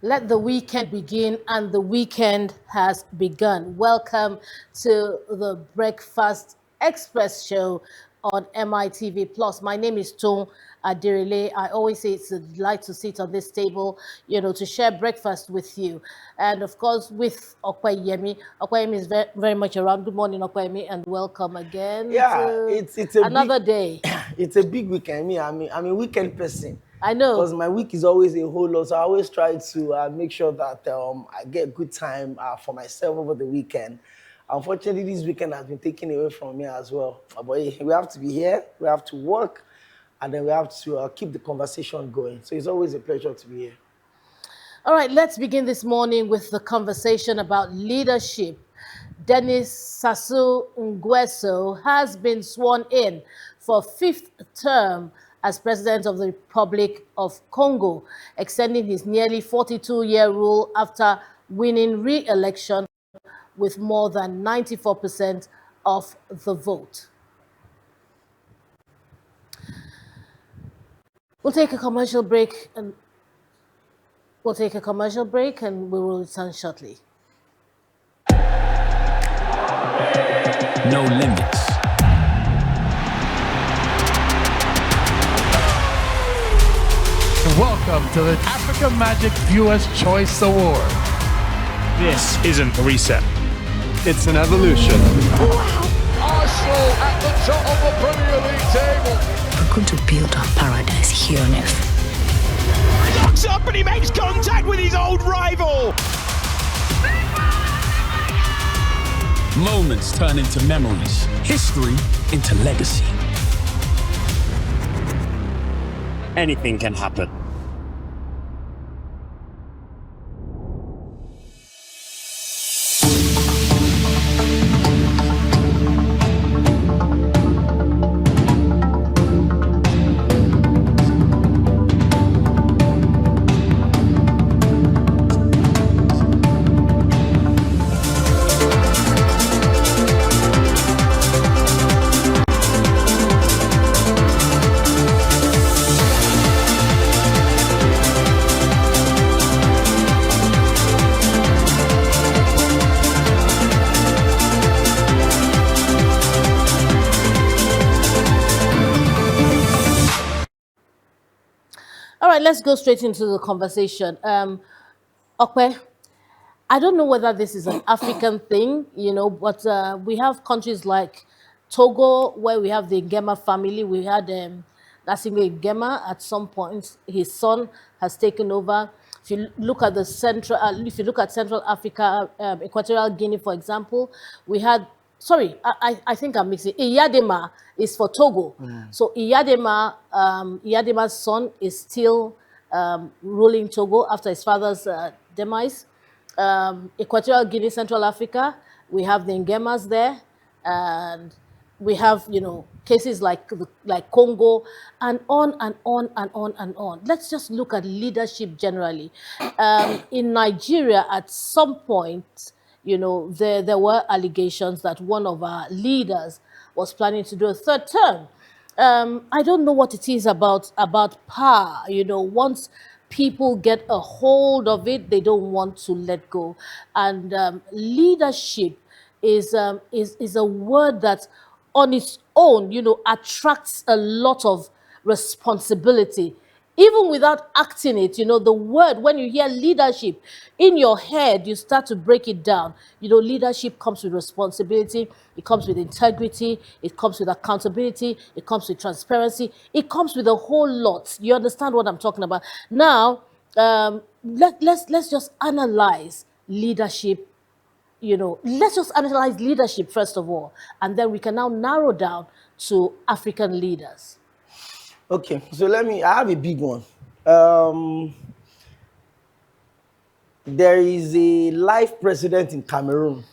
Let the weekend begin, and the weekend has begun. Welcome to the Breakfast Express show on MITV Plus. My name is Tom Adirile. I always say it's a delight to sit on this table, to share breakfast with you. And of course, with Okwayemi. Okwayemi is very much around. Good morning, Okwayemi, and welcome again Yeah, to it's a another big, day. it's a big weekend. I'm a weekend person. I know. Because my week is always a whole lot, so I always try to make sure that I get good time for myself over the weekend. Unfortunately, this weekend has been taken away from me as well. But hey, we have to be here, we have to work, and then we have to keep the conversation going. So it's always a pleasure to be here. All right, let's begin this morning with the conversation about leadership. Denis Sassou Nguesso has been sworn in for fifth term as president of the Republic of Congo, extending his nearly 42-year rule after winning re-election with more than 94% of the vote. We'll take a commercial break and we will return shortly. No limits. Welcome to the Africa Magic Viewers' Choice Award. This isn't a reset. It's an evolution. Arsenal at the top of the Premier League table. We're going to build our paradise here on earth. Somebody makes contact with his old rival. Moments turn into memories. History into legacy. Anything can happen. Let's go straight into the conversation. Okwe, I don't know whether this is an African thing, but we have countries like Togo, where we have the Ngema family. We had Nassingbe Ngema at some point. His son has taken over. If you look at Central Africa, Equatorial Guinea, for example, we had. Sorry, I think I'm mixing. Iyadema is for Togo. So Iyadema's son is still ruling Togo after his father's demise. Equatorial Guinea, Central Africa, we have the Ngemas there. And we have, cases like Congo, and on and on and on and on. Let's just look at leadership generally. In Nigeria, at some point, there were allegations that one of our leaders was planning to do a third term. I don't know what it is about power. Once people get a hold of it, they don't want to let go. And leadership is a word that on its own, attracts a lot of responsibility. Even without acting it, the word, when you hear leadership, in your head, you start to break it down. Leadership comes with responsibility, it comes with integrity, it comes with accountability, it comes with transparency, it comes with a whole lot. You understand what I'm talking about? Now, let's just analyze leadership. Let's just analyze leadership first of all, and then we can now narrow down to African leaders. Okay, so I have a big one. There is a life president in Cameroon,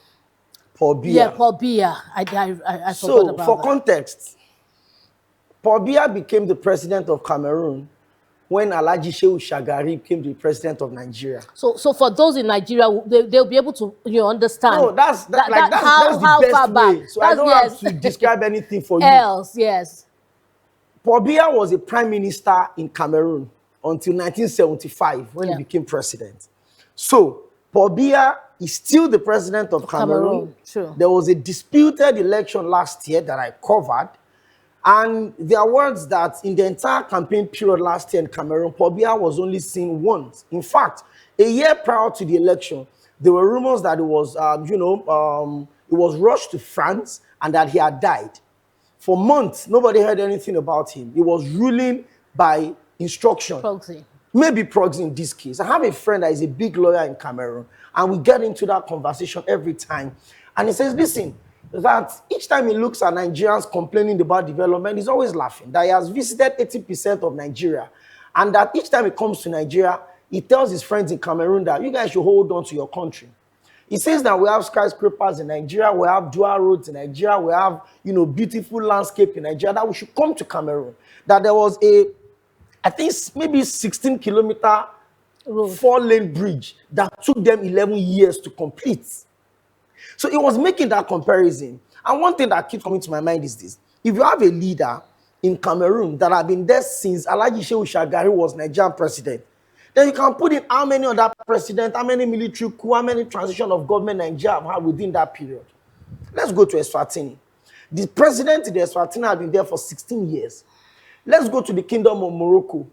Paul Biya. Yeah, Paul Biya. I forgot about that. So, for context, Paul Biya became the president of Cameroon when Alhaji Shehu Shagari became the president of Nigeria. So for those in Nigeria, they'll be able to understand. No, that's the how best far way. back. So I don't have to describe anything for you. Yes. Paul Biya was a prime minister in Cameroon until 1975 when he became president. So, Paul Biya is still the president of Cameroon. True. There was a disputed election last year that I covered. And there are words that in the entire campaign period last year in Cameroon, Paul Biya was only seen once. In fact, a year prior to the election, there were rumors that it was, it was rushed to France and that he had died. For months, nobody heard anything about him. He was ruling by instruction. Proxy. Maybe proxy in this case. I have a friend that is a big lawyer in Cameroon, and we get into that conversation every time. And he says, listen, that each time he looks at Nigerians complaining about development, he's always laughing. That he has visited 80% of Nigeria. And that each time he comes to Nigeria, he tells his friends in Cameroon that you guys should hold on to your country. He says that we have skyscrapers in Nigeria, we have dual roads in Nigeria, we have, beautiful landscape in Nigeria, that we should come to Cameroon. That there was I think maybe 16-kilometer 4-lane bridge that took them 11 years to complete. So he was making that comparison. And one thing that keeps coming to my mind is this. If you have a leader in Cameroon that have been there since Alhaji Shehu Shagari was Nigerian president, then you can put in how many other presidents, how many military coups, how many transition of government Nigeria have had within that period. Let's go to Eswatini. The president in the Eswatini has been there for 16 years. Let's go to the Kingdom of Morocco.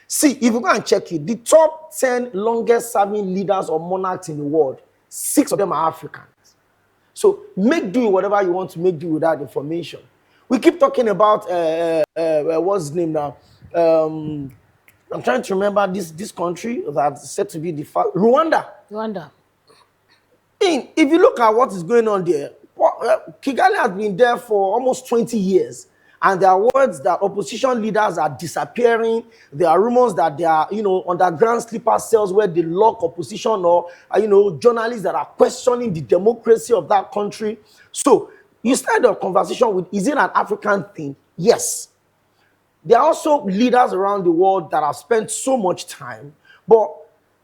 See, if you go and check it, the top 10 longest serving leaders or monarchs in the world, 6 of them are Africans. So make do whatever you want to make do with that information. We keep talking about, what's his name now? I'm trying to remember this country that's said to be the Rwanda. Rwanda. If you look at what is going on there, Kigali has been there for almost 20 years. And there are words that opposition leaders are disappearing. There are rumors that there are, underground sleeper cells where they lock opposition or, journalists that are questioning the democracy of that country. So you start a conversation with, is it an African thing? Yes. There are also leaders around the world that have spent so much time, but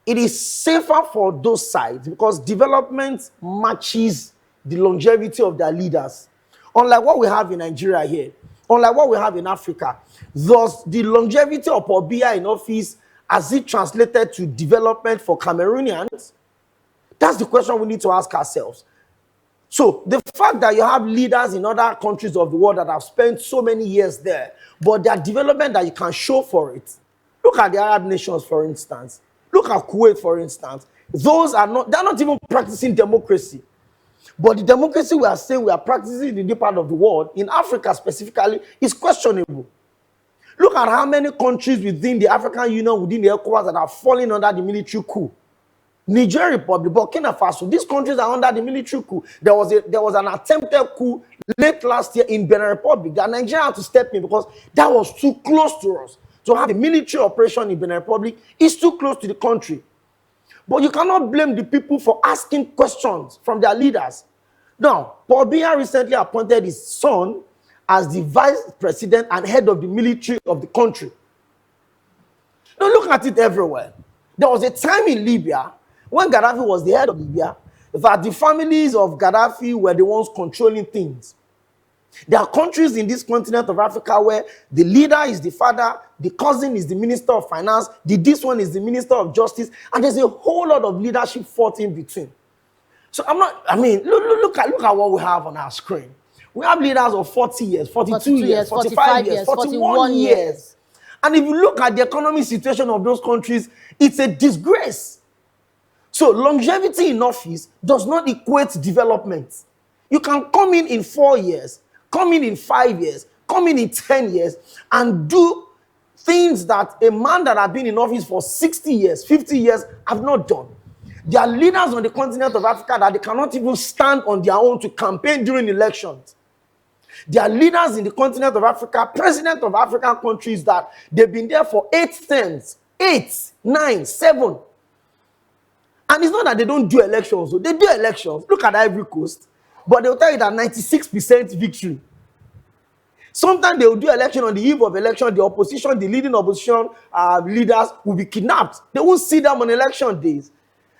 it is safer for those sides because development matches the longevity of their leaders. Unlike what we have in Nigeria here, unlike what we have in Africa, thus the longevity of Paul Biya in office, has it translated to development for Cameroonians? That's the question we need to ask ourselves. So the fact that you have leaders in other countries of the world that have spent so many years there, but their development that you can show for it. Look at the Arab nations, for instance. Look at Kuwait, for instance. They're not even practicing democracy. But the democracy we are saying we are practicing in the part of the world, in Africa specifically, is questionable. Look at how many countries within the African Union, within the ECOWAS, that are falling under the military coup. Niger Republic, Burkina Faso, these countries are under the military coup. There was an attempted coup late last year in Benin Republic that Nigeria had to step in because that was too close to us. To have a military operation in Benin Republic is too close to the country. But you cannot blame the people for asking questions from their leaders. Now, Paul Biya recently appointed his son as the vice president and head of the military of the country. Now, look at it everywhere. There was a time in Libya when Gaddafi was the head of Libya that the families of Gaddafi were the ones controlling things. There are countries in this continent of Africa where the leader is the father, the cousin is the minister of finance, this one is the minister of justice, and there's a whole lot of leadership fought in between. So look at what we have on our screen. We have leaders of 40 years, 42 years, 45 years, 41 years. And if you look at the economic situation of those countries, it's a disgrace. So longevity in office does not equate development. You can come in 4 years, come in 5 years, come in 10 years, and do things that a man that has been in office for 60 years, 50 years have not done. There are leaders on the continent of Africa that they cannot even stand on their own to campaign during elections. There are leaders in the continent of Africa, president of African countries that they've been there for 8 terms, 8, 9, 7. And it's not that they don't do elections. So they do elections. Look at Ivory Coast. But they'll tell you that 96% victory. Sometimes they will do election on the eve of election. The opposition, the leading opposition leaders will be kidnapped. They won't see them on election days.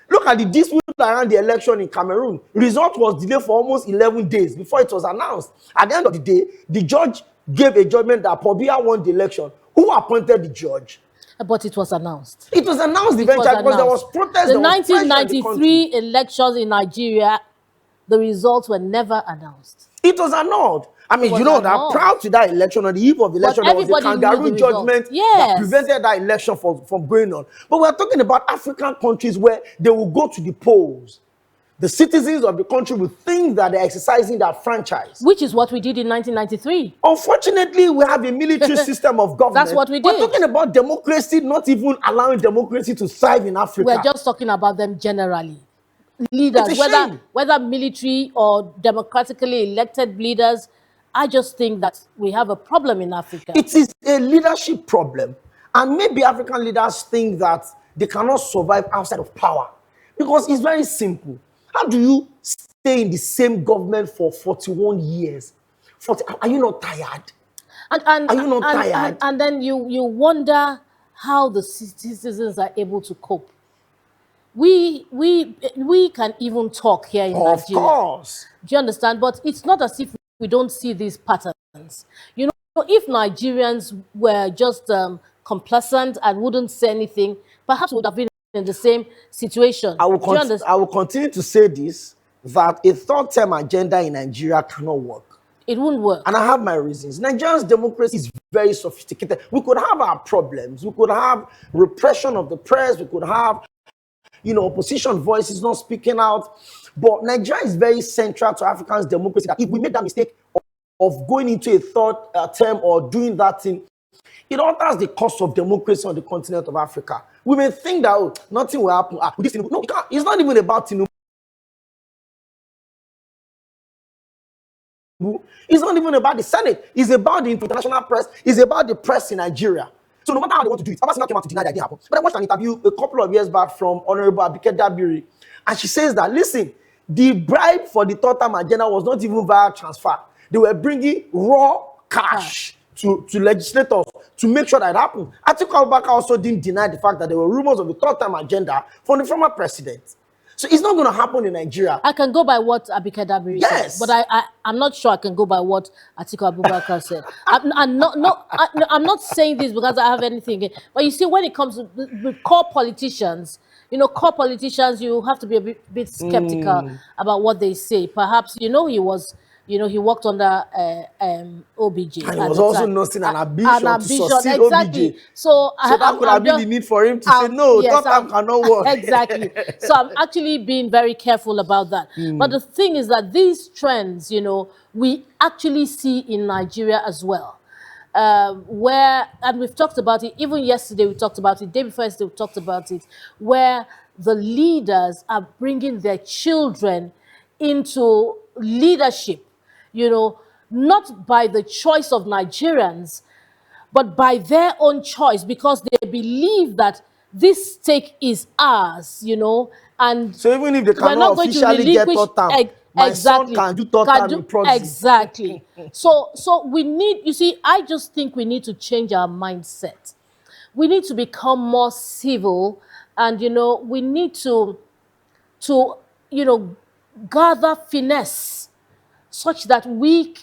Look at the dispute around the election in Cameroon. Result was delayed for almost 11 days before it was announced. At the end of the day, the judge gave a judgment that Paul Biya won the election. Who appointed the judge? But it was announced. It was announced It was eventually because there was announced. protest. The there was pressure in the country. 1993 elections in Nigeria, the results were never announced. It was annulled. I mean, was you know that annulled. prior to that election, on the eve of the election, there was a everybody knew kangaroo the judgment results. Yes. that prevented that election from going on. But we're talking about African countries where they will go to the polls. The citizens of the country will think that they're exercising their franchise. Which is what we did in 1993. Unfortunately, we have a military system of government. That's what we We're did. talking about democracy, not even allowing democracy to thrive in Africa. We're just talking about them generally. Leaders, It's a shame. whether military or democratically elected leaders, I just think that we have a problem in Africa. It is a leadership problem. And maybe African leaders think that they cannot survive outside of power. Because it's very simple. How do you stay in the same government for 41 years? Are you not tired? And Are you not tired? And then you wonder how the citizens are able to cope. We can even talk here in Of Nigeria. course. Do you understand? But it's not as if we don't see these patterns. You know, if Nigerians were just complacent and wouldn't say anything, perhaps we would have been in the same situation. I Do you understand? will continue to say this, that a third-term agenda in Nigeria cannot work. It wouldn't work. And I have my reasons. Nigeria's democracy is very sophisticated. We could have our problems. We could have repression of the press. We could have, opposition voices not speaking out. But Nigeria is very central to Africans' democracy. That if we make that mistake of going into a third term or doing that thing, it alters the course of democracy on the continent of Africa. We may think that nothing will happen. No, it can't. It's not even about Tinubu. It's not even about the Senate. It's about the international press. It's about the press in Nigeria. So no matter how they want to do it, Obasina came out to deny that it didn't happen. But I watched an interview a couple of years back from Honorable Abike Dabiri, and she says that, listen, the bribe for the third-term agenda was not even via transfer. They were bringing raw cash to legislators to make sure that it happened. Atiku Abubakar also didn't deny the fact that there were rumors of the third-term agenda from the former president. So it's not going to happen in Nigeria. I can go by what Abike Dabiri Yes. said, but I'm not sure I can go by what Atiku Abubakar said. I'm not saying this because I have anything. But you see, when it comes to with core politicians, you have to be a bit skeptical about what they say. Perhaps, he worked under OBJ. And he was also nursing an ambition to succeed exactly. OBJ. So that could have been the need for him to say, no, third term cannot work. Exactly. So I'm actually being very careful about that. But the thing is that these trends, we actually see in Nigeria as well. And we've talked about it, even yesterday we talked about it, day before yesterday we talked about it, where the leaders are bringing their children into leadership, not by the choice of Nigerians, but by their own choice, because they believe that this stake is ours, and So even if they we're not cannot going to officially get relinquish third term, my son can do third term in proxy. Exactly. So we need, I just think we need to change our mindset. We need to become more civil, and we need to gather finesse such that we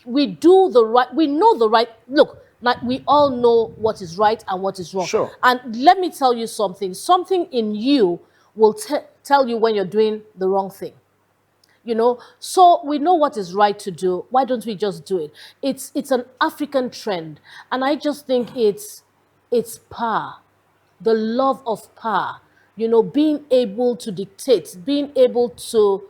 do the right, we know the right. Look, like, we all know what is right and what is wrong. Sure. And let me tell you something. Something in you will tell you when you're doing the wrong thing. So we know what is right to do. Why don't we just do it? It's an African trend, and I just think it's power, the love of power. Being able to dictate, being able to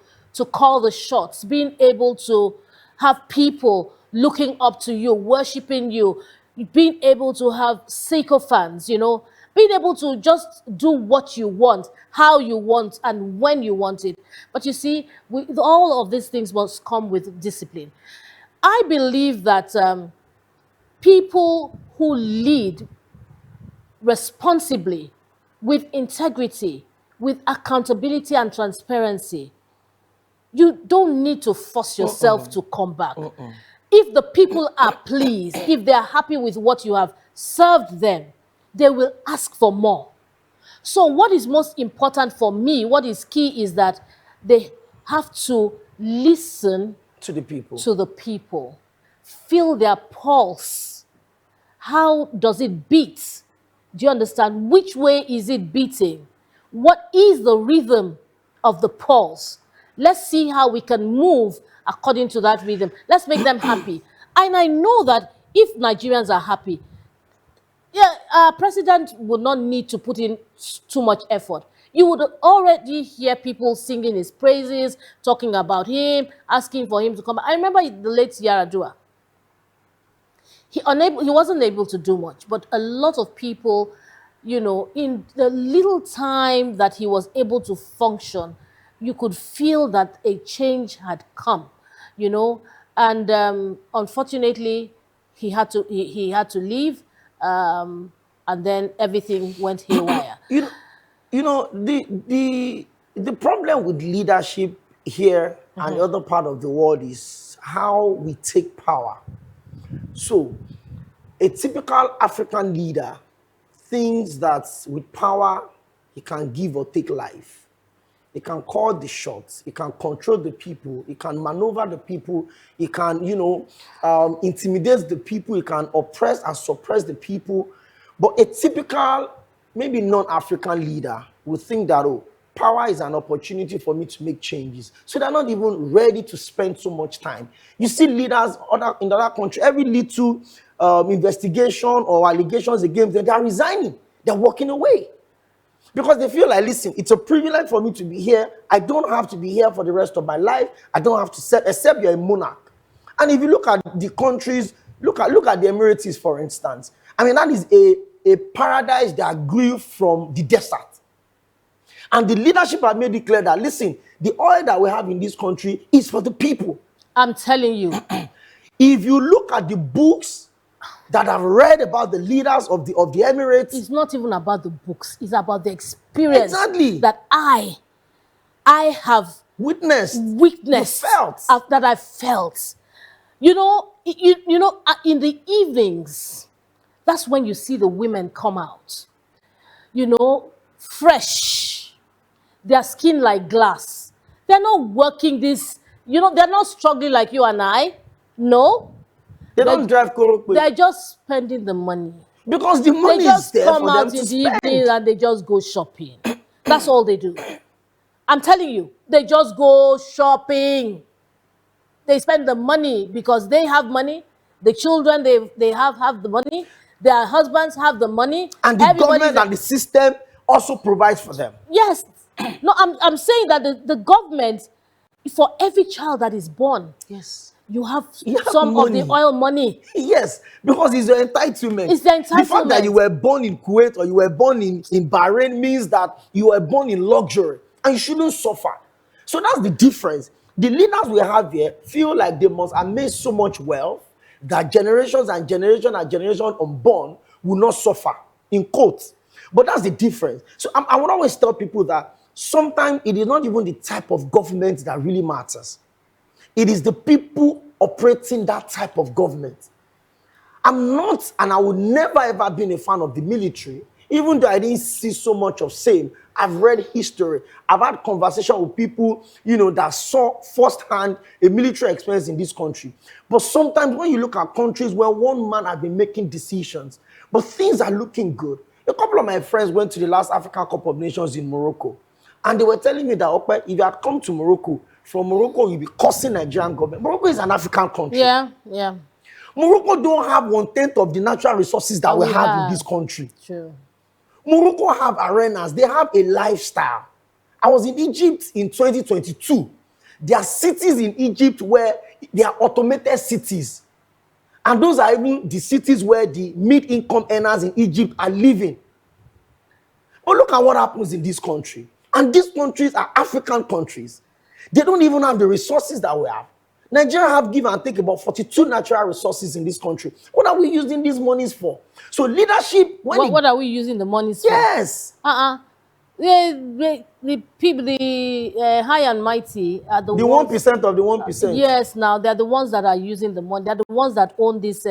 call the shots, being able to have people looking up to you, worshiping you, being able to have sycophants, being able to just do what you want, how you want, and when you want it. But you see, all of these things must come with discipline. I believe that people who lead responsibly, with integrity, with accountability and transparency, you don't need to force yourself to come back. If the people are pleased, if they are happy with what you have served them, they will ask for more. So what is most important for me, what is key, is that they have to listen To the people. feel their pulse. How does it beat? Do you understand? Which way is it beating? What is the rhythm of the pulse? Let's see how we can move according to that rhythm. Let's make them happy. And I know that if Nigerians are happy, yeah, our president would not need to put in too much effort. You would already hear people singing his praises, talking about him, asking for him to come. I remember the late Yaradua. He wasn't able to do much, but a lot of people, you know, in the little time that he was able to function, you could feel that a change had come, you know, and unfortunately, he had to leave, and then everything went haywire. You know, the problem with leadership here and the other part of the world is how we take power. So, a typical African leader thinks that with power, he can give or take life. He can call the shots. He can control the people. He can maneuver the people. He can, you know, intimidate the people. He can oppress and suppress the people. But a typical, maybe non-African leader would think that, oh, power is an opportunity for me to make changes. So they're not even ready to spend so much time. You see leaders in other countries, every little investigation or allegations against them, they are resigning. They're walking away. Because they feel like, listen, it's a privilege for me to be here. I don't have to be here for the rest of my life. I don't have to serve, except you're a monarch. And if you look at the countries, look at the Emirates, for instance. I mean, that is a paradise that grew from the desert. And the leadership have made it clear that, listen, the oil that we have in this country is for the people. I'm telling you. If you look at the books that I've read about the leaders of the Emirates, It's not even about the books. It's about the experience Exactly. that I have witnessed, witnessed, you felt. that I felt. You know, in the evenings, that's when you see the women come out. You know, fresh. Their skin like glass. They're not working this, you know, they're not struggling like you and I. No. They don't drive Korokwe. They're just spending the money. Because the They money is just there come for out them in to the spend. evening and they just go shopping. That's all they do. I'm telling you, they just go shopping. They spend the money because they have money. The children they have the money. Their husbands have the money. And the Everybody's government and the system also provides for them. Yes. No, I'm saying that the government, for every child that is born, Yes. you have You have some money. of the oil money. Yes, because it's your entitlement. It's the The fact that entitlement. you were born in Kuwait or you were born in Bahrain means that you were born in luxury and you shouldn't suffer. So that's the difference. The leaders we have here feel like they must amass so much wealth that generations and generation and generation unborn will not suffer, in quotes. But that's the difference. So I would always tell people that sometimes it is not even the type of government that really matters. It is the people operating that type of government. I'm not, and I would never ever been a fan of the military, even though I didn't see so much of same. I've read history. I've had conversation with people, you know, that saw firsthand a military experience in this country. But sometimes when you look at countries where one man has been making decisions, but things are looking good. A couple of my friends went to the last African Cup of Nations in Morocco, and they were telling me that, okay, if you had come to Morocco, from Morocco, you'll be cursing Nigerian government. Morocco is an African country. Yeah. Morocco don't have 1/10 of the natural resources that we have in this country. True. Morocco have arenas. They have a lifestyle. I was in Egypt in 2022. There are cities in Egypt where they are automated cities. And those are even the cities where the mid-income earners in Egypt are living. But look at what happens in this country. And these countries are African countries. They don't even have the resources that we have. Nigeria have give and take about 42 natural resources in this country. What are we using these monies for? So leadership, What are we using the money for? Yes. The people, the high and mighty are the The ones. 1% of the 1%. Yes, now they're the ones that are using the money. They're the ones that own these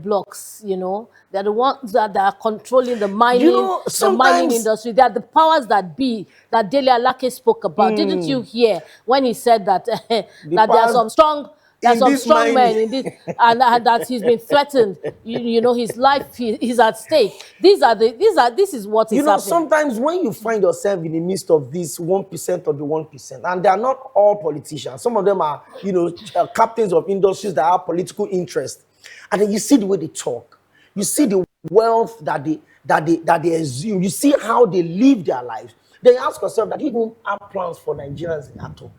blocks. You know, they're the ones that are controlling the mining, You know, the mining sometimes- industry. They are the powers that be that Dele Alake spoke about. Didn't you hear when he said that that there are powers- some strong There are In some this strong men mining. in this, and that he's been threatened. You know, his life is at stake. This is what is You know, happening. sometimes when you find yourself in the midst of this 1% of the 1%, and they are not all politicians, some of them are, you know, captains of industries that have political interest, and then you see the way they talk, you see the wealth that they assume, you see how they live their lives. Then you ask yourself that you even have plans for Nigerians at all.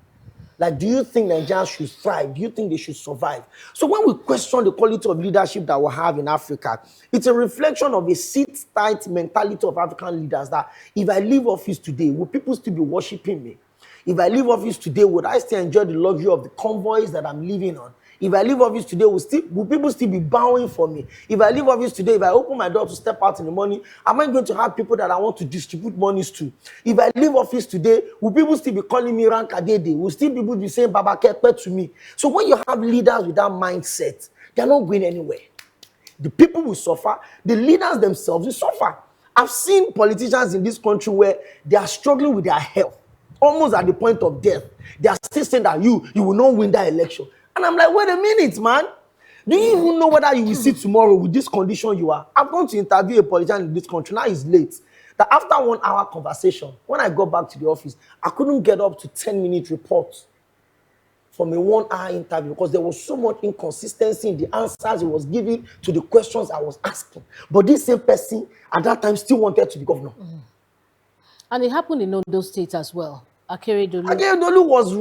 Like, do you think Nigerians should thrive? Do you think they should survive? So when we question the quality of leadership that we have in Africa, it's a reflection of a sit-tight mentality of African leaders that if I leave office today, will people still be worshiping me? If I leave office today, would I still enjoy the luxury of the convoys that I'm living on? If I leave office today, will people still be bowing for me? If I leave office today, if I open my door to step out in the morning, am I going to have people that I want to distribute monies to? If I leave office today, will people still be calling me Rankadede? Will still people be saying Baba Kepe to me? So when you have leaders with that mindset, they're not going anywhere. The people will suffer. The leaders themselves will suffer. I've seen politicians in this country where they are struggling with their health, almost at the point of death. They are still saying that you will not win that election. And I'm like, wait a minute, man. Do you even know whether you will see tomorrow with this condition you are? I'm going to interview a politician in this country. Now it's late. That after 1 hour conversation, when I got back to the office, I couldn't get up to 10-minute report from a 1 hour interview because there was so much inconsistency in the answers he was giving to the questions I was asking. But this same person at that time still wanted to be governor. And it happened in Ondo State as well. Akeredolu. Akeredolu was,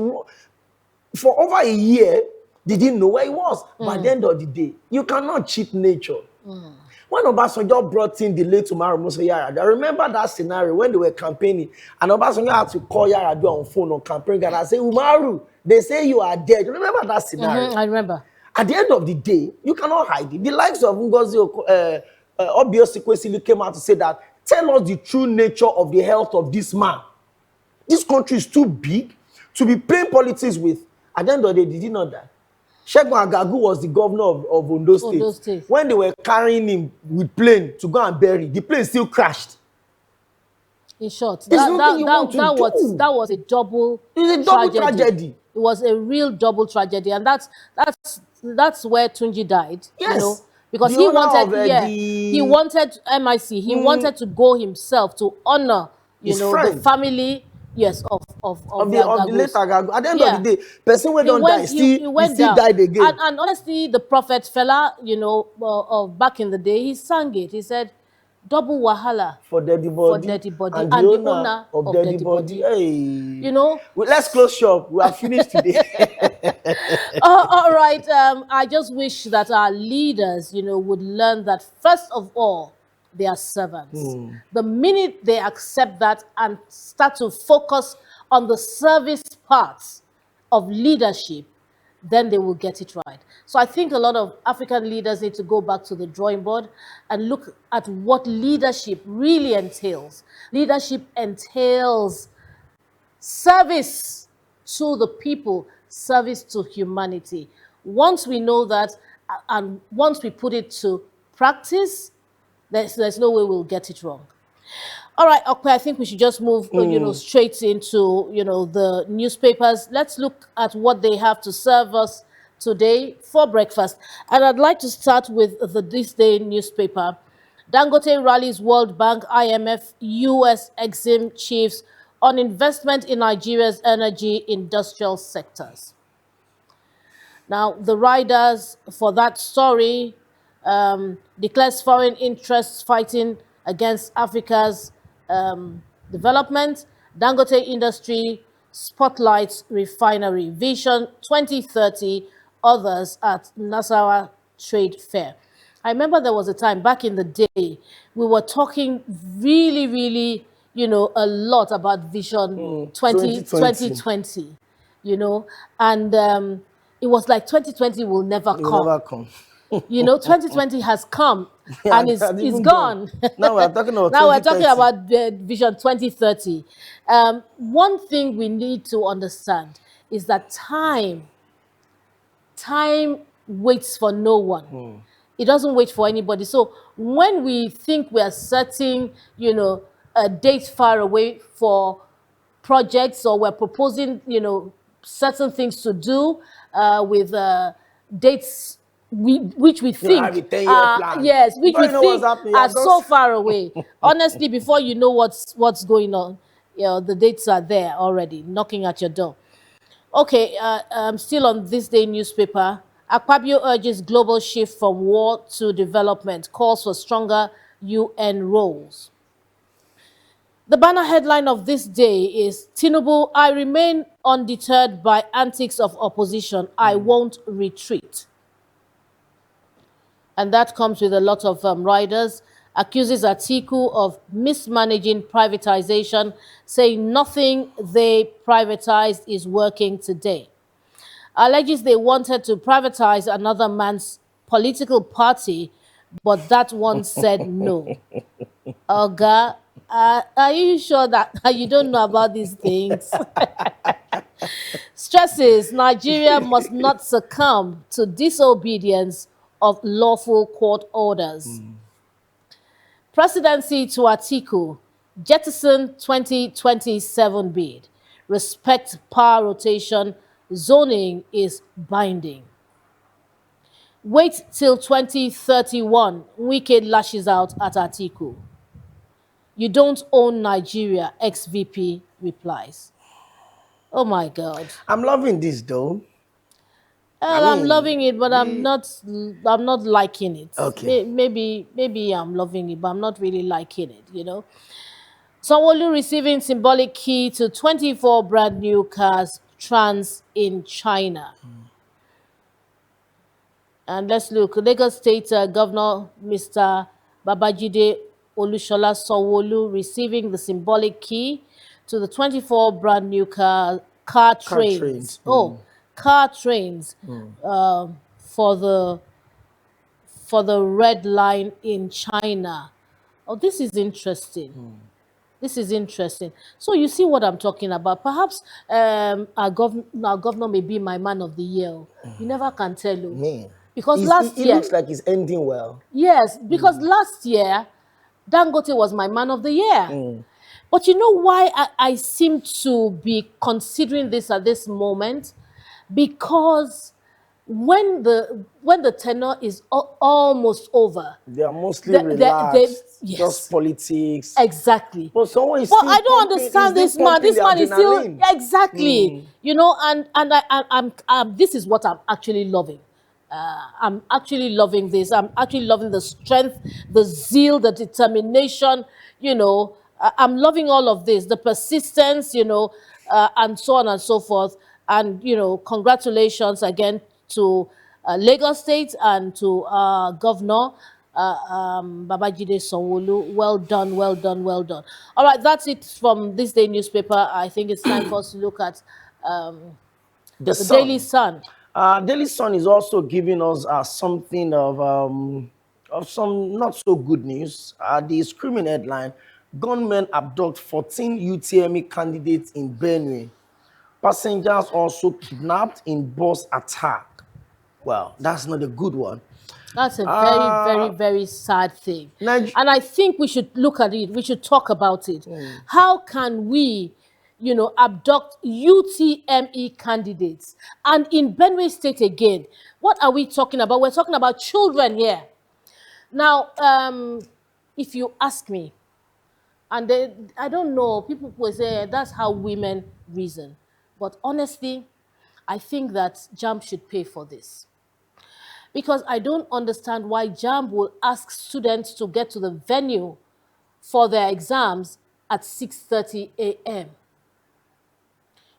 for over a year, they didn't know where he was. But at the end of the day, you cannot cheat nature. When Obasanjo brought in the late Umaru Musa Yar'Adua, I remember that scenario when they were campaigning, and Obasanjo had to call Yar'Adua on phone on campaign, and I say, Umaru, they say you are dead. You remember that scenario? I remember. At the end of the day, you cannot hide it. The likes of Ngozi Obiosikwesili came out to say that, tell us the true nature of the health of this man. This country is too big to be playing politics with. At the end of the day, did you know that? Segun Agagu was the governor of Ondo State. Ondo State. When they were carrying him with plane to go and bury, the plane still crashed. In short, There's that nothing you want to do. was a double It's a double tragedy. It was a real double tragedy. And that's where Tunji died. Yes. You know, because The he owner wanted, of, he wanted MIC, he wanted to go himself to honor, His the friend. family, yes, of the late Agagu. At the end of the day, person who don't die he went still down. died again. And honestly, the prophet Fela, of back in the day, he sang it. He said, double wahala for Daddy Body. And the the owner owner of of Daddy Daddy Body. Body. Hey. Well, Let's close shop. We are finished today. all right. I just wish that our leaders, would learn that first of all, they are servants. The minute they accept that and start to focus on the service parts of leadership, then they will get it right. So I think a lot of African leaders need to go back to the drawing board and look at what leadership really entails. Leadership entails service to the people, service to humanity. Once we know that, and once we put it to practice, there's no way we'll get it wrong. All right, okay, I think we should just move, straight into, the newspapers. Let's look at what they have to serve us today for breakfast. And I'd like to start with the This Day newspaper. Dangote rallies World Bank, IMF, US Exim chiefs on investment in Nigeria's energy industrial sectors. Now, the riders for that story declares foreign interests fighting against Africa's development. Dangote Industry spotlights refinery vision 2030, others at Nasarawa Trade Fair. I remember there was a time back in the day we were talking really, really, a lot about Vision 2020, and it was like 2020 will never come. Will never come. 2020 has come and it's gone. Now we're talking about now we're talking about Vision 2030. One thing we need to understand is that time waits for no one. It doesn't wait for anybody. So when we think we are setting, a date far away for projects, or we're proposing, certain things to do with dates which we think have a 10-year plan. yes, which Before we you know what's think happening, you are have so just- far away. Honestly, before you know what's going on, the dates are there already, knocking at your door. Okay, still on this day newspaper, Akpabio urges global shift from war to development, calls for stronger UN roles. The banner headline of this day is Tinubu, I remain undeterred by antics of opposition. I won't retreat. And that comes with a lot of riders, accuses Atiku of mismanaging privatization, saying nothing they privatized is working today. Alleges they wanted to privatize another man's political party, but that one said no. Oga, are you sure that you don't know about these things? Stresses Nigeria must not succumb to disobedience of lawful court orders. Presidency to Atiku, jettison 2027 bid. Respect power rotation, zoning is binding. Wait till 2031, Wike lashes out at Atiku. You don't own Nigeria, ex-VP replies. Oh my God. I'm loving this though. I'm mean, loving it, but I'm not liking it. Okay. Maybe I'm loving it, but I'm not really liking it, you know. Sanwo-Olu receiving symbolic key to 24 brand new cars trans in China. And let's look. Lagos State Governor Mr. Babajide Olushola Sanwo-Olu receiving the symbolic key to the 24 brand new car trains. trains. Oh, car trains for the red line in China. Oh, this is interesting. This is interesting. So you see what I'm talking about. Perhaps our governor may be my man of the year. You never can tell. Man. Because It last year, looks like it's ending well. yes, because last year, Dangote was my man of the year. But you know why I seem to be considering this at this moment? Because when the tenure is almost over, They are mostly They- relaxed, yes. just politics. exactly. But someone is But still I don't pumping- understand is this man. This man is still adrenaline. exactly, you know, and I'm this is what I'm actually loving. I'm actually loving this. I'm actually loving the strength, the zeal, the determination. You know, I'm loving all of this, the persistence. You know, and so on and so forth. And you know, congratulations again to Lagos State and to Governor Babajide Sanwo-Olu. Well done, well done, well done. All right, that's it from this day newspaper. I think it's time for us to look at the Sun. Daily Sun. Daily Sun is also giving us something of some not so good news. The screaming headline: gunmen abduct 14 UTME candidates in Benue. Passengers also kidnapped in bus attack. Well, that's not a good one. That's a very, very sad thing. Nige- And I think we should look at it. We should talk about it. How can we, you know, abduct UTME candidates? And in Benue State again, what are we talking about? We're talking about children here. Now, if you ask me, and I don't know, people will say that's how women reason. But honestly, I think that JAMB should pay for this. Because I don't understand why JAMB will ask students to get to the venue for their exams at 6:30 a.m.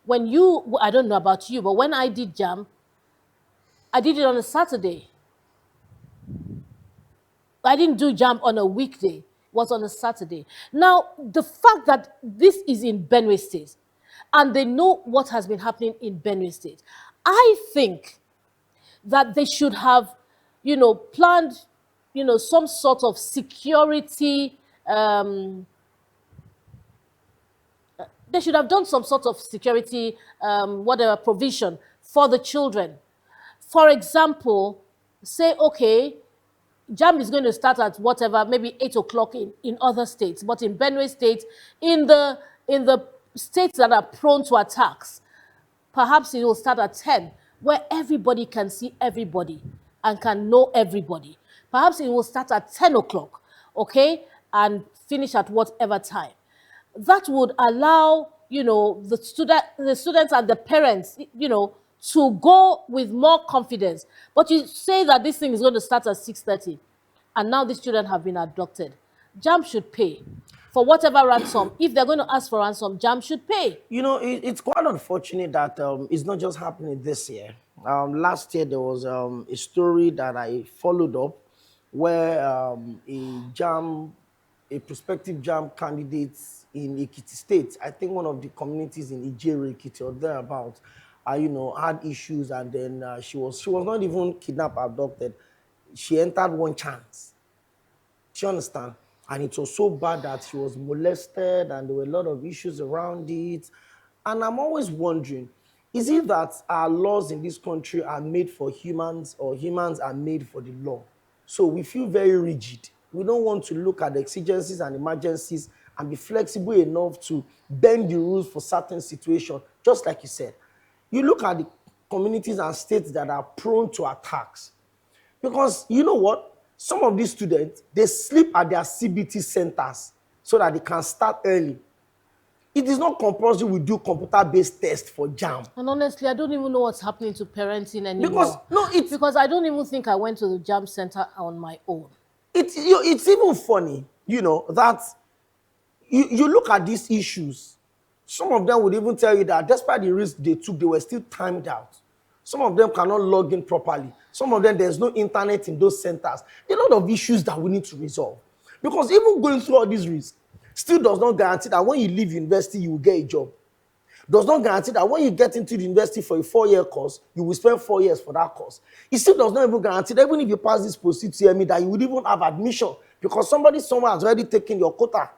When you, I don't know about you, but when I did JAMB, I did it on a Saturday. I didn't do JAMB on a weekday. It was on a Saturday. Now, the fact that this is in Benue State, and they know what has been happening in Benue State, I think that they should have, you know, planned, you know, some sort of security. They should have done some sort of security, whatever provision for the children. For example, say, okay, JAMB is going to start at whatever, maybe 8 o'clock in other states, but in Benue State, in the states that are prone to attacks, perhaps it will start at 10, where everybody can see everybody and can know everybody. Perhaps it will start at 10 o'clock, okay, and finish at whatever time. That would allow, the students and the parents, to go with more confidence. But you say that this thing is going to start at 6:30, and now these children have been abducted. JAMB should pay for whatever ransom. If they're going to ask for ransom, JAMB should pay. It's quite unfortunate that it's not just happening this year. Last year, there was a story that I followed up where a prospective JAMB candidate in Ekiti State, I think one of the communities in Ijero, Ekiti or thereabouts, had issues, and then she was not even kidnapped, abducted. She entered one chance. Do you understand? And it was so bad that she was molested, and there were a lot of issues around it. And I'm always wondering, is it that our laws in this country are made for humans, or humans are made for the law? So we feel very rigid. We don't want to look at the exigencies and emergencies and be flexible enough to bend the rules for certain situations, just like you said. You look at the communities and states that are prone to attacks. Because you know what? Some of these students, they sleep at their CBT centers so that they can start early. It is not compulsory we do computer-based tests for JAMB. And honestly, I don't even know what's happening to parenting anymore. Because I don't even think I went to the JAMB center on my own. It's even funny, that you look at these issues. Some of them would even tell you that despite the risk they took, they were still timed out. Some of them cannot log in properly. Some of them, there's no internet in those centers. There are a lot of issues that we need to resolve. Because even going through all these risks still does not guarantee that when you leave university, you will get a job. Does not guarantee that when you get into the university for a 4-year course, you will spend 4 years for that course. It still does not even guarantee that even if you pass this post-UTME, that you would even have admission because somebody somewhere has already taken your quota.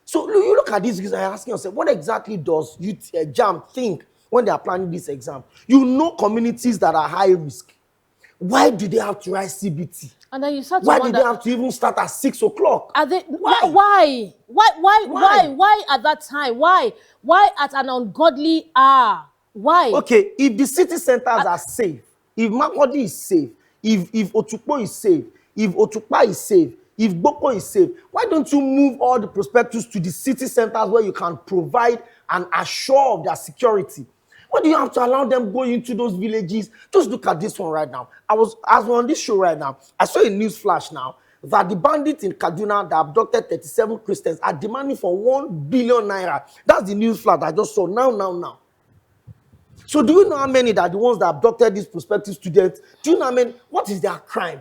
So you look at these and you're asking yourself, what exactly does JAMB think when they are planning this exam? You know communities that are high risk. Why do they have to write CBT? And then you start to why wonder, do they have to even start at 6 o'clock? Are they, why at that time? Why at an ungodly hour? Why? Okay, if the city centers are safe, if Makurdi is safe, if Otukpo is safe, if Otukpa is safe, if Boko is safe, why don't you move all the prospectus to the city centers where you can provide and assure of their security? Why do you have to allow them go into those villages? Just look at this one right now. As we're on this show right now, I saw a news flash now that the bandits in Kaduna that abducted 37 Christians are demanding for 1 billion naira. That's the news flash I just saw now. So do you know how many that the ones that abducted these prospective students? Do you know how many? What is their crime?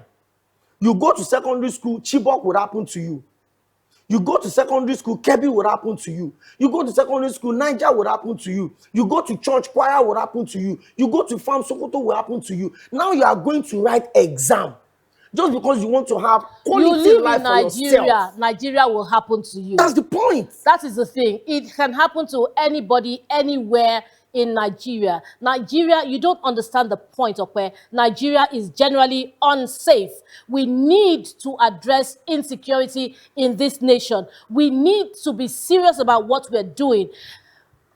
You go to secondary school, Chibok would happen to you. You go to secondary school, Kebbi would happen to you. You go to secondary school, Niger would happen to you. You go to church, choir would happen to you. You go to farm, Sokoto would happen to you. Now you are going to write exam just because you want to have quality life for yourself. Nigeria will happen to you. That's the point. That is the thing. It can happen to anybody, anywhere in Nigeria. Nigeria, you don't understand the point of where Nigeria is generally unsafe. We need to address insecurity in this nation. We need to be serious about what we're doing.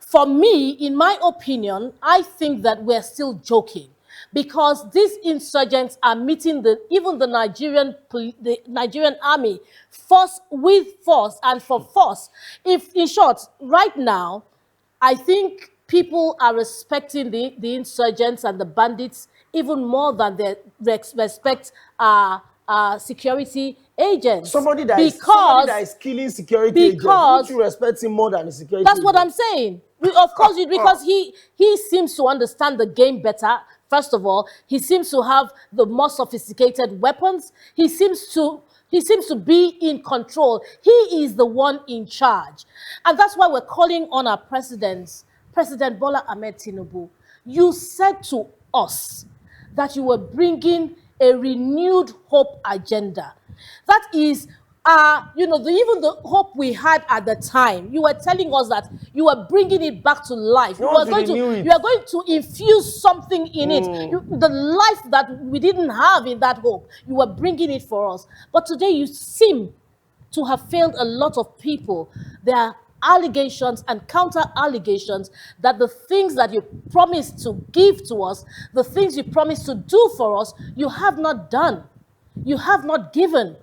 For me, in my opinion, I think that we're still joking because these insurgents are meeting even the Nigerian army force with force and for force. In short, right now, I think people are respecting the insurgents and the bandits even more than they respect security agents. Somebody that is killing security agents, don't you respect him more than the security That's agent? what I'm saying. Of course, because he seems to understand the game better. First of all, he seems to have the more sophisticated weapons. He seems to be in control. He is the one in charge. And that's why we're calling on our President Bola Ahmed Tinubu. You said to us that you were bringing a renewed hope agenda. That is, even the hope we had at the time. You were telling us that you were bringing it back to life. You are going to infuse something in it. The life that we didn't have in that hope, you were bringing it for us. But today you seem to have failed a lot of people. They are allegations and counter allegations that the things that you promised to give to us, the things you promised to do for us, you have not done. You have not given.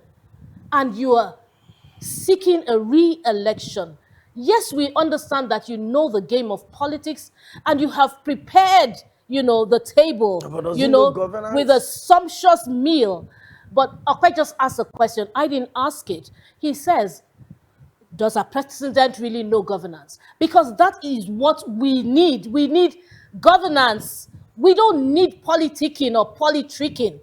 And you are seeking a re-election. Yes, we understand that you know the game of politics and you have prepared, the table, But does he know governance? with a sumptuous meal. But Okwe just asked a question. I didn't ask it. He says, does a president really know governance? Because that is what we need. We need governance. We don't need politicking or politricking.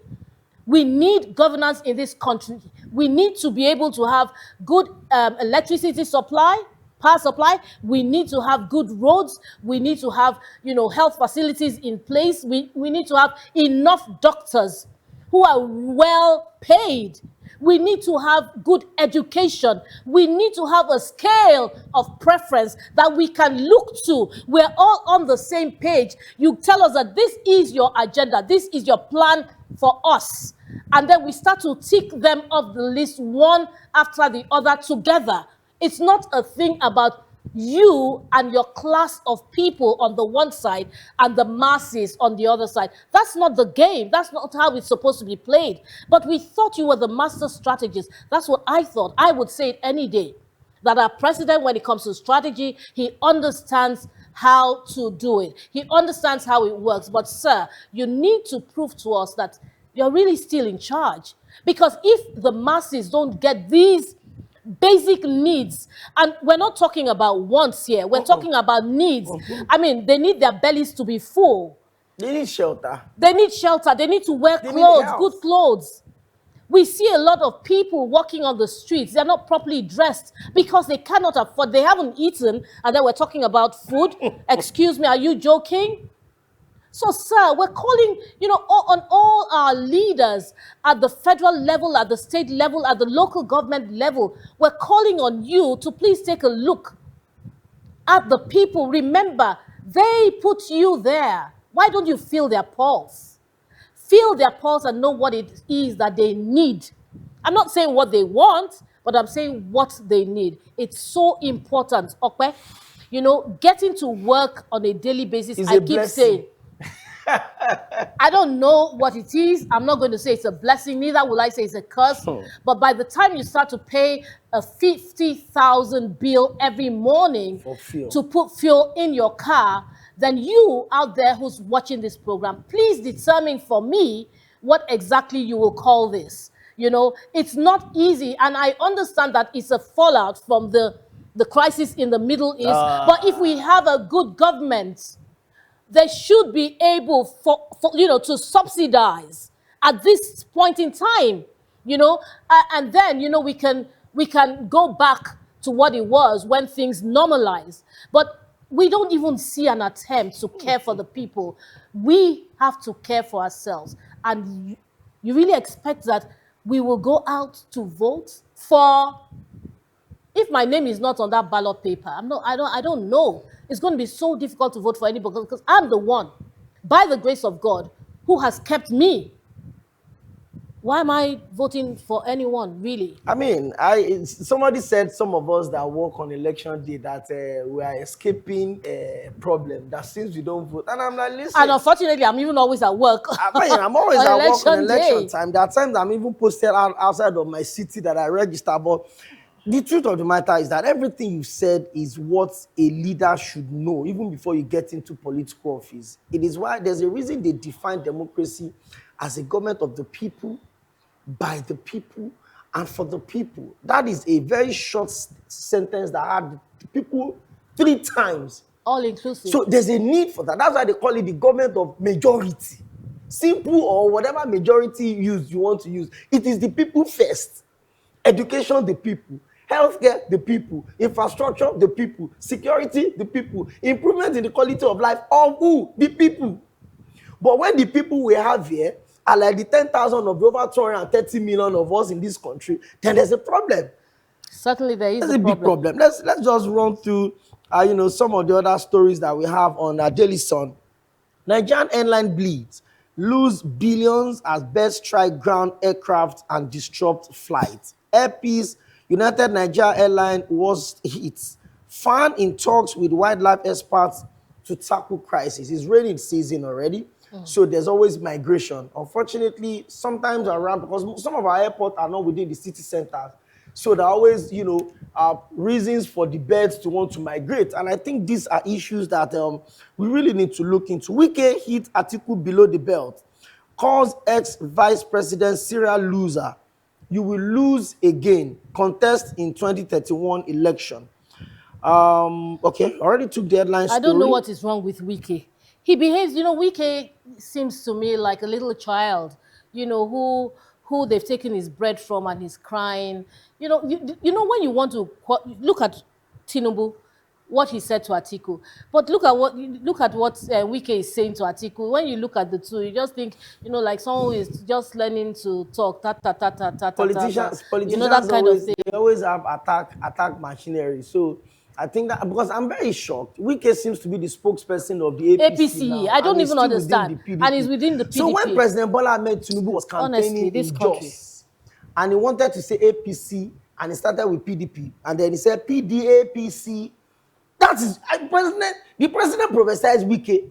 We need governance in this country. We need to be able to have good electricity supply, power supply. We need to have good roads. We need to have, health facilities in place. We need to have enough doctors who are well paid. We need to have good education. We need to have a scale of preference that we can look to. We're all on the same page. You tell us that this is your agenda. This is your plan for us. And then we start to tick them off the list one after the other together. It's not a thing about you and your class of people on the one side and the masses on the other side. That's not the game. That's not how it's supposed to be played. But we thought you were the master strategist. That's what I thought. I would say it any day. That our president, when it comes to strategy, he understands how to do it. He understands how it works. But sir, you need to prove to us that you're really still in charge. Because if the masses don't get these basic needs, and we're not talking about wants here, we're talking about needs. I mean, they need their bellies to be full. They need shelter. They need shelter. They need to wear They need clothes, health. good clothes. We see a lot of people walking on the streets. They're not properly dressed because they cannot afford, they haven't eaten, and then we're talking about food. Excuse me, are you joking? So, sir, we're calling, on all our leaders at the federal level, at the state level, at the local government level, we're calling on you to please take a look at the people. Remember, they put you there. Why don't you feel their pulse? Feel their pulse and know what it is that they need. I'm not saying what they want, but I'm saying what they need. It's so important, Okwe. Getting to work on a daily basis, It's I a keep blessing. saying, I don't know what it is. I'm not going to say it's a blessing, neither will I say it's a curse. But by the time you start to pay a 50,000 bill every morning For fuel. to put fuel in your car, then you out there who's watching this program, please determine for me what exactly you will call this. It's not easy. And I understand that it's a fallout from the crisis in the Middle East. But if we have a good government, they should be able to subsidize at this point in time, and then, we can go back to what it was when things normalize. But we don't even see an attempt to care for the people. We have to care for ourselves. And you really expect that we will go out to vote for, if my name is not on that ballot paper, I don't know. It's going to be so difficult to vote for anybody because I'm the one, by the grace of God, who has kept me. Why am I voting for anyone, really? I mean, somebody said some of us that work on election day that we are escaping a problem that since we don't vote. And I'm like, listen. And unfortunately, I'm even always at work. I'm always on at work on election election day. time. There are times I'm even posted outside of my city that I register. But the truth of the matter is that everything you said is what a leader should know, even before you get into political office. It is why there's a reason they define democracy as a government of the people, by the people, and for the people. That is a very short sentence that had the people 3 times. All inclusive. So there's a need for that. That's why they call it the government of majority. Simple or whatever majority you want to use. It is the people first. Education, the people. Healthcare, the people. Infrastructure, the people. Security, the people. Improvement in the quality of life of who? The people. But when the people we have here are like the 10,000 of the over 230 million of us in this country, then there's a problem. Certainly there is There's a a big problem. Let's just run through some of the other stories that we have on our Daily Sun. Nigerian airline bleeds, lose billions as birds strike ground aircraft and disrupt flights. Air Peace, United Nigeria Airline was hit. FAN in talks with wildlife experts to tackle crisis. It's rainy season already, so there's always migration. Unfortunately, sometimes around, because some of our airports are not within the city centers, so there are always, reasons for the birds to want to migrate. And I think these are issues that we really need to look into. Wike hit Atiku below the belt, calls ex-Vice President Syria loser. You will lose again. Contest in 2031 election. Okay, already took the headline story. I don't know what is wrong with Wike. He behaves, Wike seems to me like a little child, who they've taken his bread from and he's crying. When you want to look at Tinubu, what he said to Atiku, but look at what Wike is saying to Atiku. When you look at the two, you just think, like someone who is just learning to talk, Politicians that kind of thing. They always have attack machinery. So I think that, because I'm very shocked. Wike seems to be the spokesperson of the APC now, I don't even understand. And he's within the PDP. So when President Bola Ahmed Tinubu was campaigning in Jos, and he wanted to say APC, and he started with PDP, and then he said PDAPC. That is, the president prophesied Wike.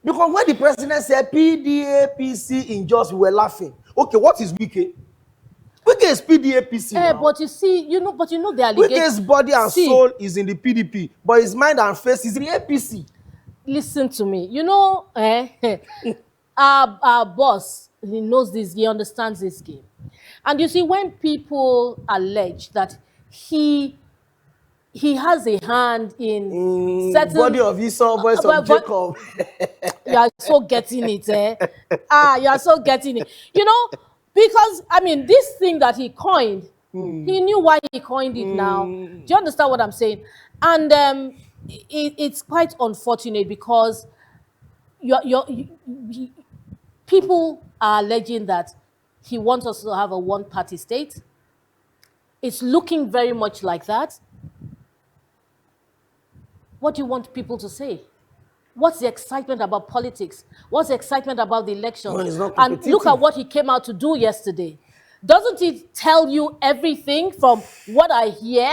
Because when the president said PDAPC in Jos, we were laughing. Okay, what is Wike? Wike is PDAPC now. But you see, the allegation. Wike's body and soul is in the PDP, but his mind and face is in the APC. Listen to me. Our boss, he knows this, he understands this game. And you see, when people allege that he has a hand in certain body of Esau, voice of Jacob. You are so getting it, you are so getting it. Because, this thing that he coined, he knew why he coined it now. Do you understand what I'm saying? And it's quite unfortunate because people are alleging that he wants us to have a one-party state. It's looking very much like that. What do you want people to say? What's the excitement about politics? What's the excitement about the election? And look at what he came out to do yesterday. Doesn't it tell you everything from what I hear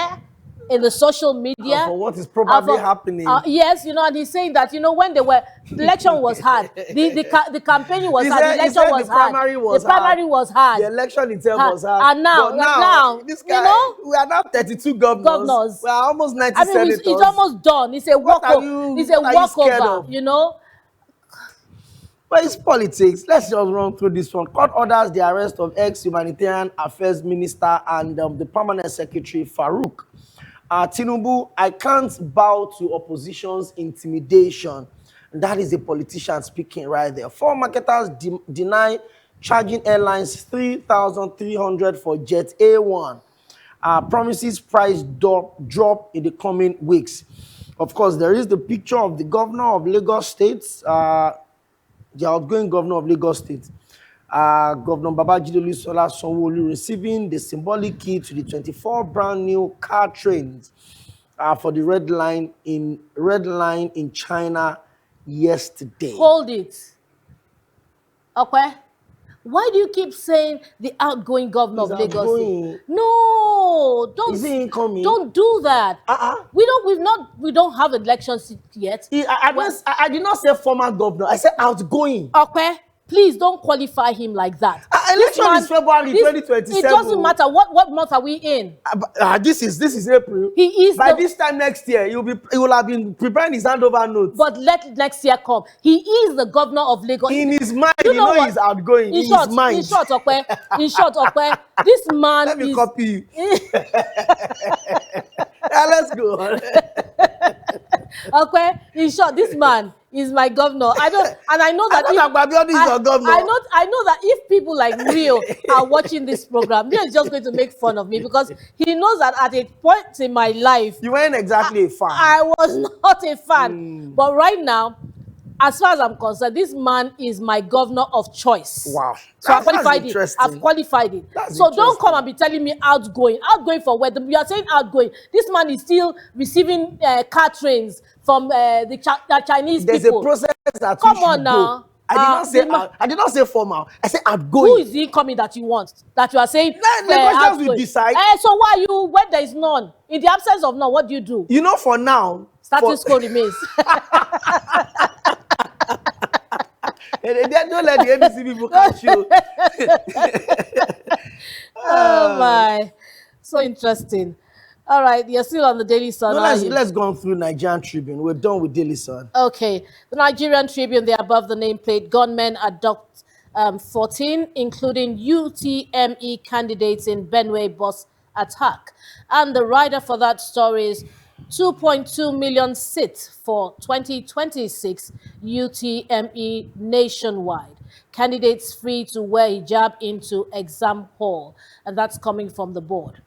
in the social media? For what is probably happening. Yes, and he's saying that, when the election was hard, the campaign was hard, the election was hard, the primary was hard. The election itself was hard. And now, this guy, we are now 32 governors. We are almost 90 senators. It's almost done. It's a walkover. It's a walkover, But it's politics. Let's just run through this one. Court orders the arrest of ex-Humanitarian Affairs Minister and the Permanent Secretary, Farouk. Tinubu, I can't bow to opposition's intimidation. That is a politician speaking right there. 4 marketers deny charging airlines 3,300 for Jet A1. Promises price drop in the coming weeks. Of course, there is the picture of the governor of Lagos State, the outgoing governor of Lagos State, Governor Babajide Olusola Sanwo-Olu, receiving the symbolic key to the 24 brand new car trains for the Red Line in China yesterday. Hold it. Okay. Why do you keep saying the outgoing governor of Lagos State? No, don't. Is he incoming? Don't do that. We don't have elections yet. I did not say former governor. I said outgoing. Okay. Please don't qualify him like that. Election is February 2027. It doesn't matter what month are we in. This is April. He is by this time next year. He will have been preparing his handover notes. But let next year come. He is the governor of Lagos. In his mind, you know he's outgoing. In his mind. In short, okay. This man. Let me copy you. Let's go on. Okay. In short, this man is my governor. I know that I know that if people like Rio are watching this program, they're just going to make fun of me because he knows that at a point in my life, you weren't exactly a fan. I was not a fan. But right now, as far as I'm concerned, this man is my governor of choice. Wow. So I've qualified it. I've qualified it. So don't come and be telling me outgoing. Outgoing for where? You are saying outgoing. This man is still receiving car trains from the Chinese There's people. A process that come on now. I did not say formal. I said outgoing. Who is the incoming that you want? That you are saying? Negotiations will decide. So why you, when there is none? In the absence of none, what do you do? You know, for now, Status quo remains. Don't let the ABC people catch you. Oh my, so interesting. All right, you're still on the Daily Sun. No, let's go through Nigerian Tribune. We're done with Daily Sun. Okay, the Nigerian Tribune, they're above the nameplate. Gunmen abduct 14, including UTME candidates in Benue bus attack. And the writer for that story is 2.2 million seats for 2026 UTME nationwide. Candidates free to wear hijab into exam hall. And that's coming from the board.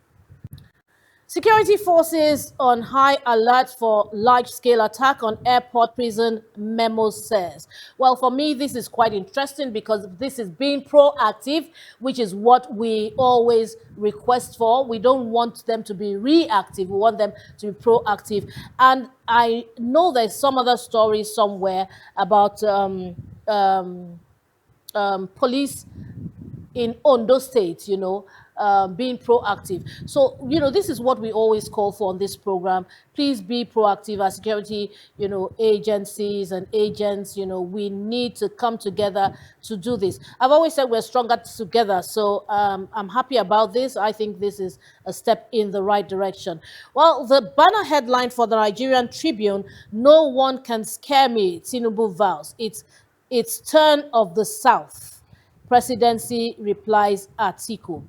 Security forces on high alert for large-scale attack on airport prison, memo says. Well, for me, this is quite interesting because this is being proactive, which is what we always request for. We don't want them to be reactive. We want them to be proactive. And I know there's some other story somewhere about police in Ondo State, you know, being proactive. So, you know, this is what we always call for on this program. Please be proactive as security, you know, agencies and agents. You know, we need to come together to do this. I've always said we're stronger together. So I'm happy about this. I think this is a step in the right direction. Well, the banner headline for the Nigerian Tribune, "No one can scare me," Tinubu vows. It's turn of the South. Presidency replies Atiku.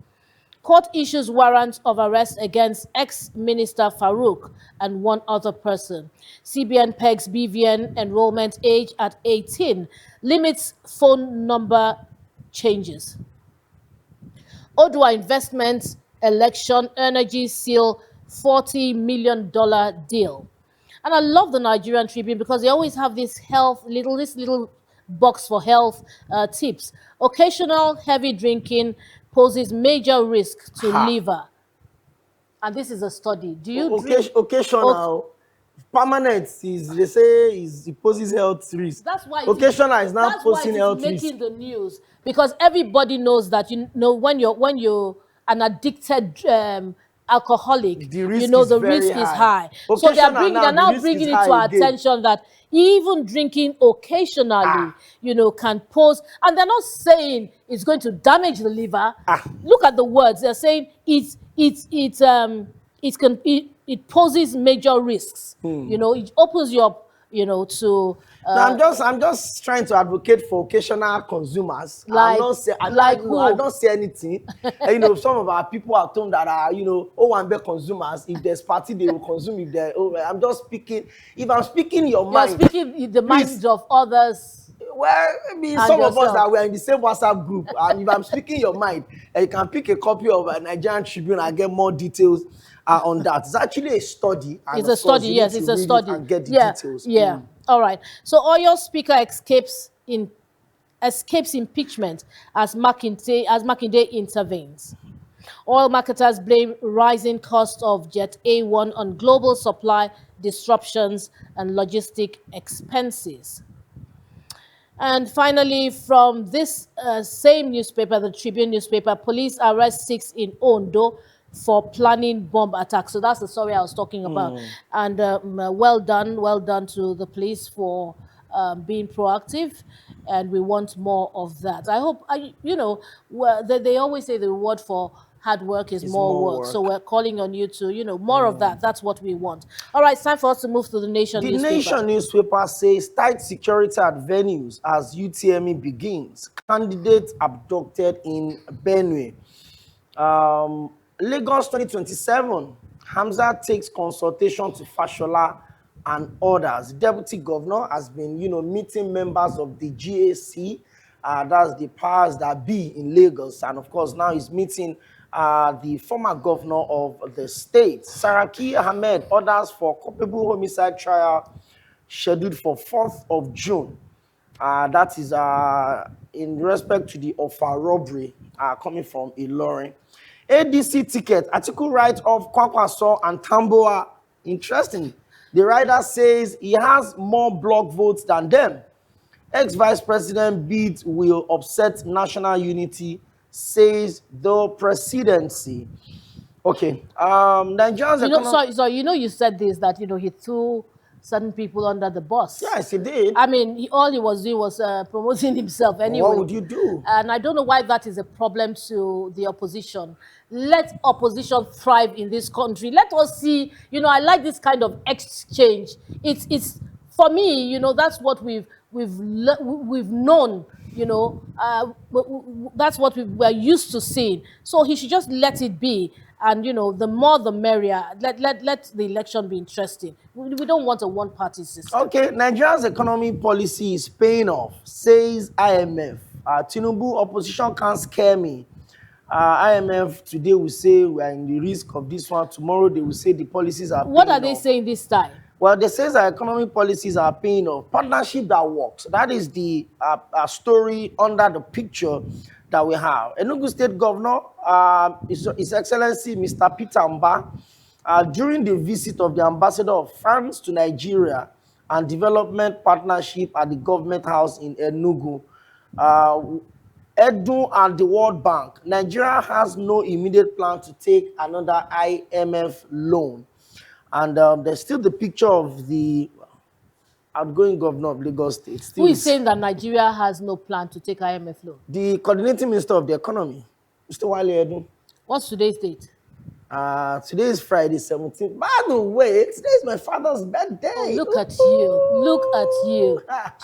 Court issues warrant of arrest against ex-minister Farouk and one other person. CBN pegs BVN enrollment age at 18, limits phone number changes. Odua Investments election energy seal $40 million deal. And I love the Nigerian Tribune because they always have this little box for health tips. Occasional heavy drinking poses major risk to liver. And this is a study. Do you drink? Occasional, permanent is, they say, it poses health risk. That's why occasional is not posing health risk. Making the news because everybody knows that, you know, when you're an addicted alcoholic, you know the risk is high. So they're now bringing it to our attention that even drinking occasionally, you know, can pose, and they're not saying it's going to damage the liver. Look at the words. They're saying it poses major risks. You know, it opens you up, you know, to. I'm just trying to advocate for occasional consumers. I don't say anything. And, you know, some of our people at home that are, you know, Owambe consumers. If there's party, they will consume. I'm just speaking. If I'm speaking your mind, you're speaking the minds of others. Well, I mean, some of us that were in the same WhatsApp group, and if I'm speaking your mind, you can pick a copy of a Nigerian Tribune and get more details on that. It's actually a study. It's a study, yes, it's a study. And get the details. Yeah. All right. So Oyo Speaker escapes impeachment as Makinde intervenes. Oil marketers blame rising cost of Jet A1 on global supply disruptions and logistic expenses. And finally, from this same newspaper, the Tribune newspaper, police arrest 6 in Ondo for planning bomb attack. So that's the story I was talking about. And well done to the police for being proactive, and we want more of that. I hope, you know, they always say the reward for hard work is more work. So we're calling on you to, you know, more of that. That's what we want. All right, it's time for us to move to the Nation newspaper. The Nation newspaper says tight security at venues as UTME begins. Candidates abducted in Benue. Lagos 2027, Hamza takes consultation to Fashola and others. Deputy Governor has been, you know, meeting members of the GAC, that's the powers that be in Lagos, and of course now he's meeting the former governor of the state. Saraki Ahmed orders for culpable homicide trial scheduled for 4th of June. That is in respect to the Ofa robbery coming from Ilorin. ADC ticket, Atiku write-off Kwakwaso and Tamboa. Interesting. The writer says he has more block votes than them. Ex-Vice President bid will upset national unity, says the presidency. Okay. Nigeria's You know, economy. so you know, you said this that he threw certain people under the bus. Yes, he did. I mean, all he was doing was promoting himself anyway. What would you do? And I don't know why that is a problem to the opposition. Let opposition thrive in this country. Let us see. I like this kind of exchange. It's for me. That's what we've known. That's what we were used to seeing. So he should just let it be. And the more the merrier. Let the election be interesting. We don't want a one-party system. Okay, Nigeria's economy policy is paying off, says IMF. Tinubu, opposition can't scare me. IMF today will say we are in the risk of this one. Tomorrow they will say the policies are. What are they saying this time? Well, they say our economic policies are paying off. Partnership that works. That is the story under the picture that we have. Enugu State Governor, His Excellency Mr. Peter Mba, during the visit of the Ambassador of France to Nigeria and development partnership at the government house in Enugu, Edu and the World Bank, Nigeria has no immediate plan to take another IMF loan. And there's still the picture of the outgoing governor of Lagos State. Who is saying that Nigeria has no plan to take IMF loan? The coordinating minister of the economy, Mr. Wale Edu. What's today's date? Today is Friday, 17th. By the way, today is my father's birthday. Oh, look at you. Look at you.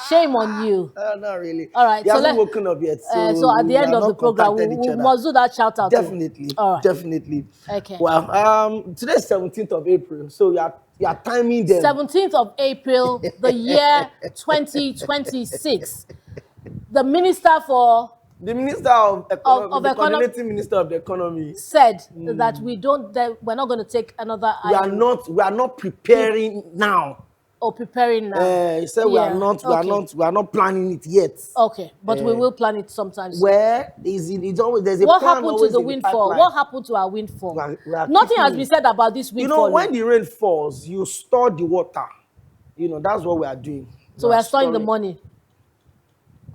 Shame on you. Not really. All right. He hasn't woken up yet. So at the end of the program, we must do that shout out. Definitely. All right. Definitely. Okay. Well, today is 17th of April. So you are timing them. 17th of April, the year 2026. The minister for... The minister of economy, the economy coordinating minister of the economy said that we're not going to take another. We are not preparing now. Or preparing now. He said we are not planning it yet. Okay, but we will plan it sometimes. Where is it? It's always there's a what plan. Happened to the windfall? What happened to our windfall? We are Nothing has been said about this windfall. When the rain falls, you store the water. That's what we are doing. So we are storing the money.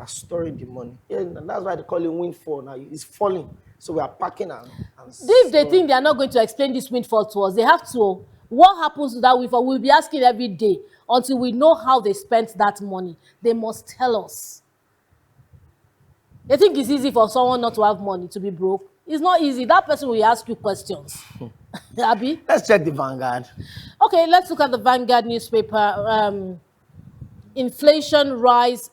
Are storing the money. Yeah, that's why they call it windfall now. It's falling. So we are packing and if they think they are not going to explain this windfall to us, they have to. What happens to that windfall? We'll be asking every day until we know how they spent that money. They must tell us. They think it's easy for someone not to have money, to be broke. It's not easy. That person will ask you questions. Abi? Let's check the Vanguard. Okay, let's look at the Vanguard newspaper. Inflation rise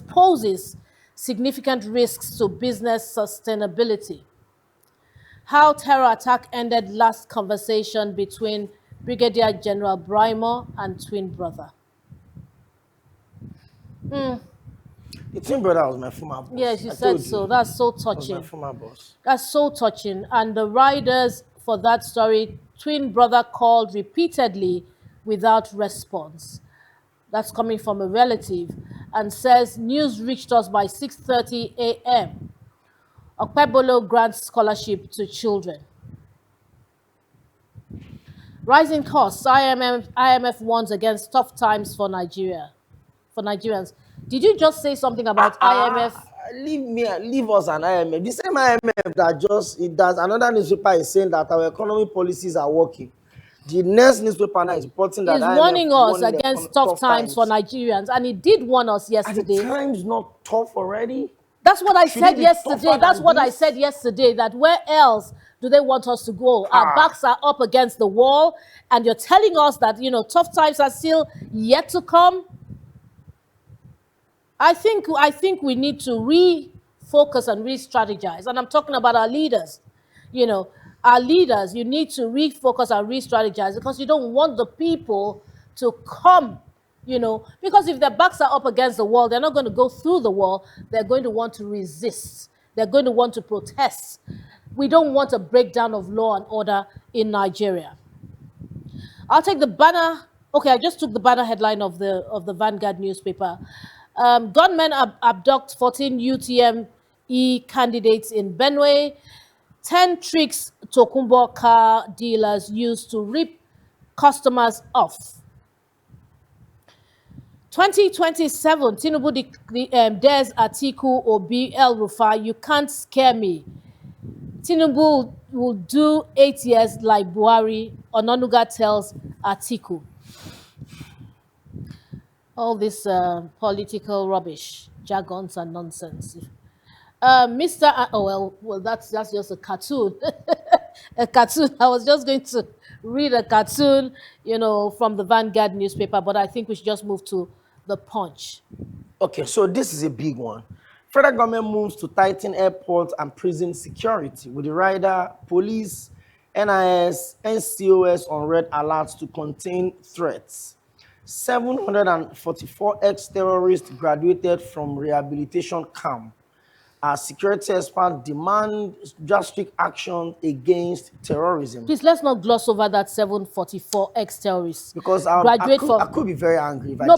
poses significant risks to business sustainability. How terror attack ended last conversation between Brigadier General Brimo and twin brother. The twin brother was my former boss. Yes, you said so. That's so touching. Was my former boss. That's so touching. And the writers for that story, twin brother called repeatedly without response. That's coming from a relative, and says news reached us by 6:30 a.m. Okpebolo grants scholarship to children. Rising costs. IMF warns against tough times for Nigerians. Did you just say something about IMF? Leave us an IMF. The same IMF that another newspaper is saying that our economic policies are working. The next newspaper now is reporting that IMF warning us against tough times for Nigerians, and it did warn us yesterday. Are the times not tough already? That's what I said yesterday. That's what I said yesterday. That where else do they want us to go? Our backs are up against the wall, and you're telling us that tough times are still yet to come. I think we need to refocus and re-strategize. And I'm talking about our leaders. Our leaders, you need to refocus and re-strategize, because you don't want the people to come, because if their backs are up against the wall, they're not going to go through the wall. They're going to want to resist. They're going to want to protest. We don't want a breakdown of law and order in Nigeria. I'll take the banner. Okay, I just took the banner headline of the Vanguard newspaper. Gunmen abduct 14 UTME candidates in Benue. 10 tricks Tokunbo car dealers use to rip customers off. 2027, Tinubu dares Atiku Obi El Rufai, you can't scare me. Tinubu will do 8 years like Buhari, Ononuga tells Atiku. All this political rubbish, jargons and nonsense. Well, that's just a cartoon. A cartoon. I was just going to read a cartoon, from the Vanguard newspaper, but I think we should just move to the Punch. Okay, so this is a big one. Federal government moves to tighten airport and prison security with the rider, police, NIS, NCOS on red alerts to contain threats. 744 ex-terrorists graduated from rehabilitation camp. Our security experts demand drastic action against terrorism. Please, let's not gloss over that 744 ex-terrorists. Because I could be very angry if let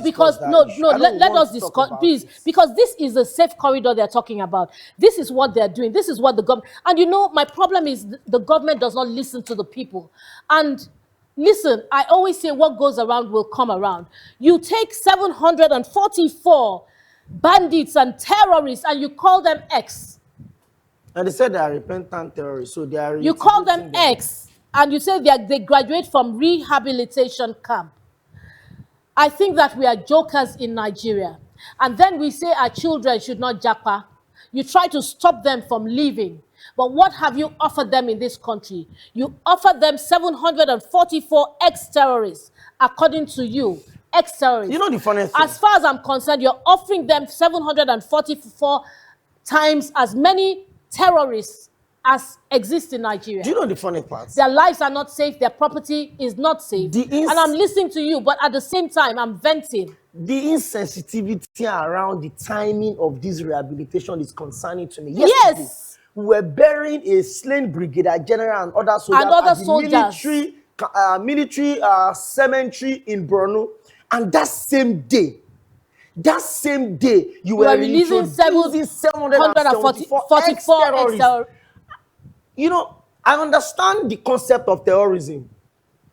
us discuss, please, because this is a safe corridor they're talking about. This is what they're doing. This is what the government... And my problem is the government does not listen to the people. And listen, I always say what goes around will come around. You take 744 bandits and terrorists and you call them X. And they said they are repentant terrorists, so they are... You call them X, and you say they graduate from rehabilitation camp. I think that we are jokers in Nigeria. And then we say our children should not japa. You try to stop them from leaving. But what have you offered them in this country? You offered them 744 ex-terrorists, according to you. Ex-terrorists. You know the funny thing? As far as I'm concerned, you're offering them 744 times as many terrorists as exist in Nigeria. Do you know the funny part? Their lives are not safe. Their property is not safe. And I'm listening to you, but at the same time, I'm venting. The insensitivity around the timing of this rehabilitation is concerning to me. Yesterday, yes. We were burying a slain brigadier general and other soldiers at the military cemetery in Borno. And that same day, you were releasing 744 ex-terrorists. I understand the concept of terrorism.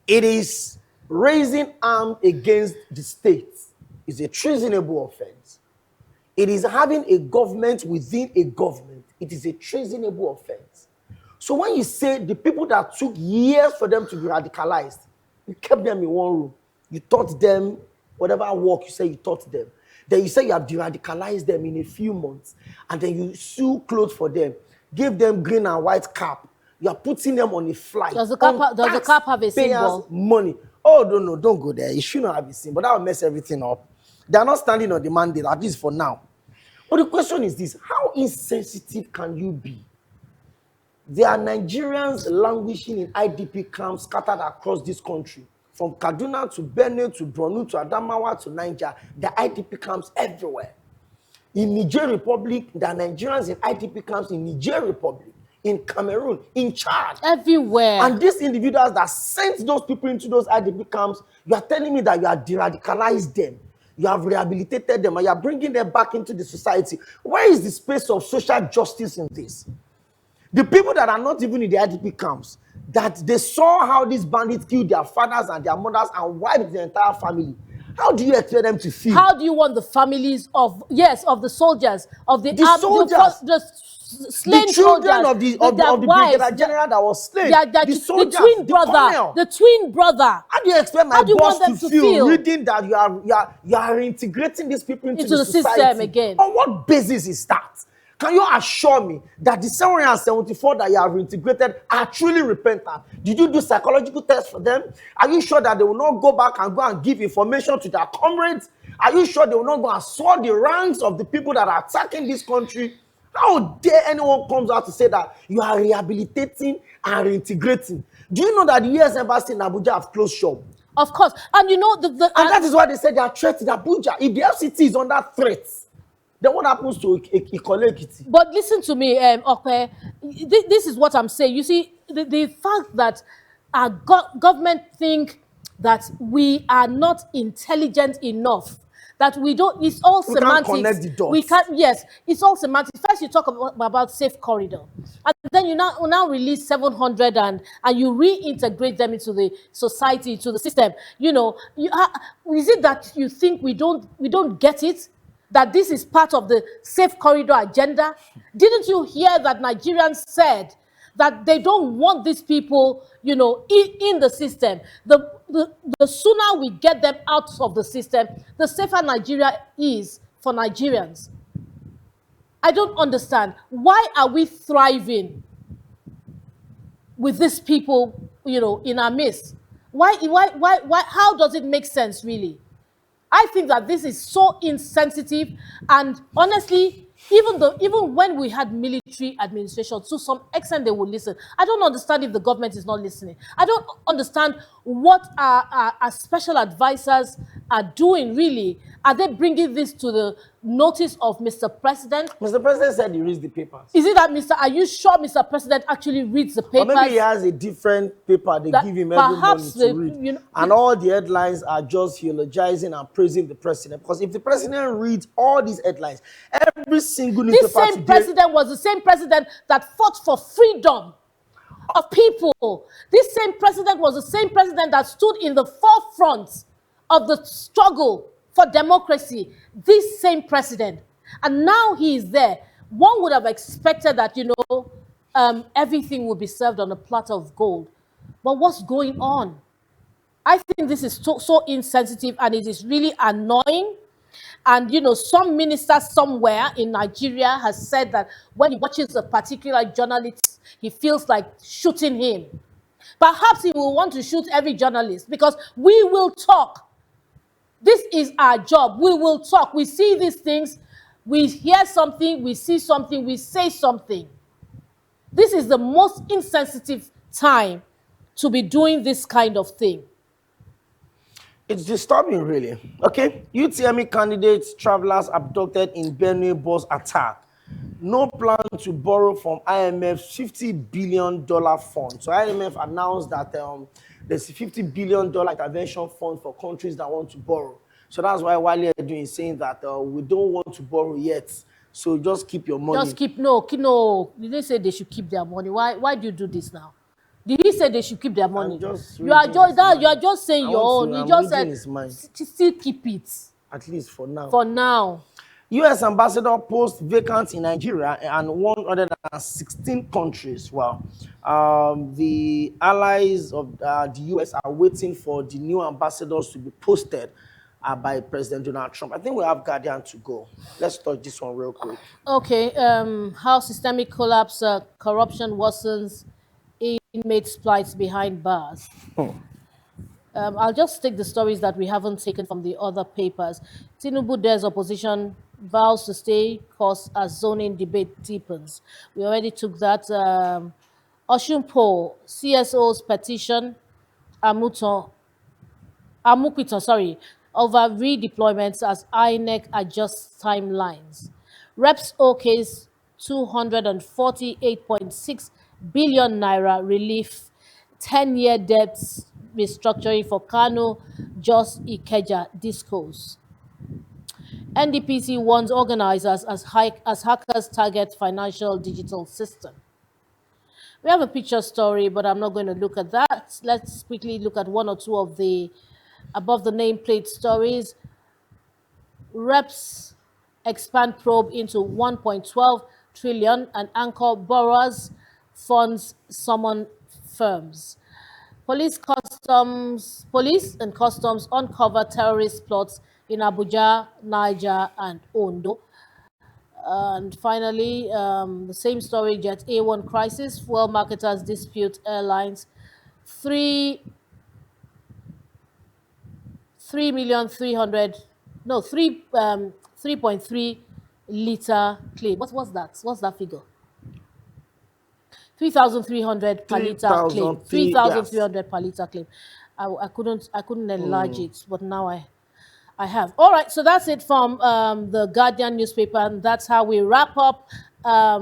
It is raising arms against the state. It's a treasonable offense. It is having a government within a government. It is a treasonable offense. So when you say the people that took years for them to be radicalized, you kept them in one room. You taught them whatever work you say you taught them. Then you say you have de-radicalized them in a few months. And then you sew clothes for them. Give them green and white cap. You are putting them on a flight. Does the cap have a symbol? Money. Oh, no, don't go there. It should not have a symbol. That will mess everything up. They are not standing on the mandate, at least for now. But the question is this. How insensitive can you be? There are Nigerians languishing in IDP camps scattered across this country. From Kaduna to Benue to Borno to Adamawa to Niger, there are IDP camps everywhere. In Niger Republic, there are Nigerians in IDP camps in Niger Republic, in Cameroon, in Chad. Everywhere. And these individuals that sent those people into those IDP camps, you are telling me that you have de-radicalized them. You have rehabilitated them and you are bringing them back into the society. Where is the space of social justice in this? The people that are not even in the IDP camps, that they saw how these bandits killed their fathers and their mothers and wiped the entire family. How do you expect them to feel? How do you want the families of the soldiers, of the soldiers, the slain the children soldiers, of the brigadier general that was slain, the soldiers, the twin brother. How do you expect my boss to feel reading that you are reintegrating these people into the society system again? On what basis is that? Can you assure me that the 774 that you have reintegrated are truly repentant? Did you do psychological tests for them? Are you sure that they will not go back and go and give information to their comrades? Are you sure they will not go and swell the ranks of the people that are attacking this country? How dare anyone comes out to say that you are rehabilitating and reintegrating? Do you know that the US Embassy in Abuja have closed shop? Of course. And you know, and that is why they said they are threatening Abuja. If the FCT is under threat, then what happens to Ikole Ekiti? But listen to me, Okwe. This is what I'm saying. You see, the fact that our government think that we are not intelligent enough, that we don't, it's all We can't semantics. connect the dots. We can't, yes, it's all semantics. First you talk about safe corridor. And then you now release 700 and you reintegrate them into the society, into the system. You know, is it that you think we don't get it? That this is part of the safe corridor agenda? Didn't you hear that Nigerians said that they don't want these people, you know, in the system? The sooner we get them out of the system, the safer Nigeria is for Nigerians. I don't understand. Why are we thriving with these people, you know, in our midst? Why, how does it make sense, really? I think that this is so insensitive, and honestly, even when we had military administration, to some extent they would listen. I don't understand if the government is not listening. I don't understand what our special advisors are doing, really. Are they bringing this to the notice of Mr. President? Mr. President said he reads the papers. Is it that are you sure Mr. President actually reads the papers? Or maybe he has a different paper they give him every morning to read. You know, and all the headlines are just eulogizing and praising the president. Because if the president reads all these headlines, every single newspaper this same president was the same president that fought for freedom of people. This same president was the same president that stood in the forefront of the struggle for democracy. This same president. And now he is there. One would have expected that, you know, everything would be served on a platter of gold. But what's going on? I think this is so insensitive, and it is really annoying. And, you know, some minister somewhere in Nigeria has said that when he watches a particular journalist, he feels like shooting him. Perhaps he will want to shoot every journalist, because we will talk. This is our job. We will talk. We see these things. We hear something. We see something. We say something. This is the most insensitive time to be doing this kind of thing. It's disturbing, really. Okay, UTME candidates, travelers abducted in Benue bus attack. No plan to borrow from IMF's $50 billion fund. So IMF announced that there's a $50 billion intervention fund for countries that want to borrow. So that's why Wale Edun is saying that we don't want to borrow yet. So just keep your money. Just keep, no. Did they say they should keep their money? Why do you do this now? Did he say they should keep their money? You are just saying your own. You just said still keep it. At least for now. For now. U.S. ambassador post vacant in Nigeria and 116 countries. Wow. The allies of the U.S. are waiting for the new ambassadors to be posted by President Donald Trump. I think we have Guardian to go. Let's touch this one real quick. Okay. How systemic collapse, corruption worsens inmates' plights behind bars. I'll just take the stories that we haven't taken from the other papers. Tinubu dares opposition, vows to stay course as zoning debate deepens. We already took that. Oshunpo, CSO's petition, Amukwito, over redeployments as INEC adjusts timelines. Reps OK's 248.6 billion naira relief, 10-year debts restructuring for Kano, Jos Ikeja discos. NDPC warns organizers as hackers target financial digital system. We have a picture story, but I'm not going to look at that. Let's quickly look at one or two of the above the nameplate stories. Reps expand probe into 1.12 trillion and anchor borrowers funds summon firms. Police and customs uncover terrorist plots in Abuja, Niger, and Ondo. And finally, the same story, Jet A1 crisis, fuel marketers dispute airlines, 3.3 liter claim. What's that? What's that figure? 3,300 per liter claim. 3,300 per liter claim. I couldn't enlarge it, but now I have. All right, so that's it from the Guardian newspaper, and that's how we wrap up our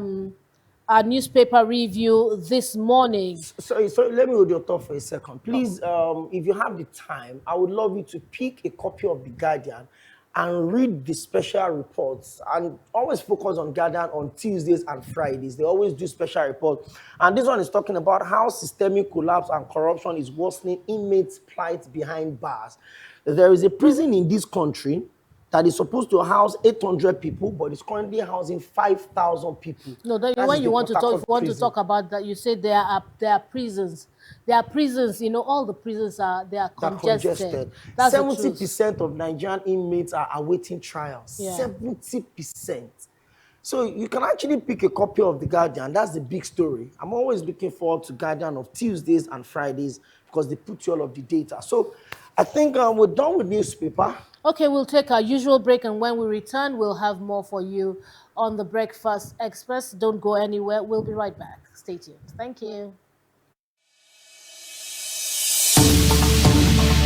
newspaper review this morning. So let me hold your thought for a second. Please, if you have the time, I would love you to pick a copy of The Guardian and read the special reports, and always focus on Guardian on Tuesdays and Fridays. They always do special reports. And this one is talking about how systemic collapse and corruption is worsening inmates' plight behind bars. There is a prison in this country that is supposed to house 800 people, but it's currently housing 5,000 people. No, That when is you the want to Port talk, if Harcourt you want to prison. talk about that, you say there are prisons. There are prisons. You know, all the prisons are congested. That's the truth. 70% of Nigerian inmates are awaiting trials. Yeah. 70%. So you can actually pick a copy of The Guardian. That's the big story. I'm always looking forward to Guardian of Tuesdays and Fridays because they put you all of the data. So I think we're done with newspaper. Okay, we'll take our usual break, and when we return, we'll have more for you on the Breakfast Express. Don't go anywhere. We'll be right back. Stay tuned. Thank you.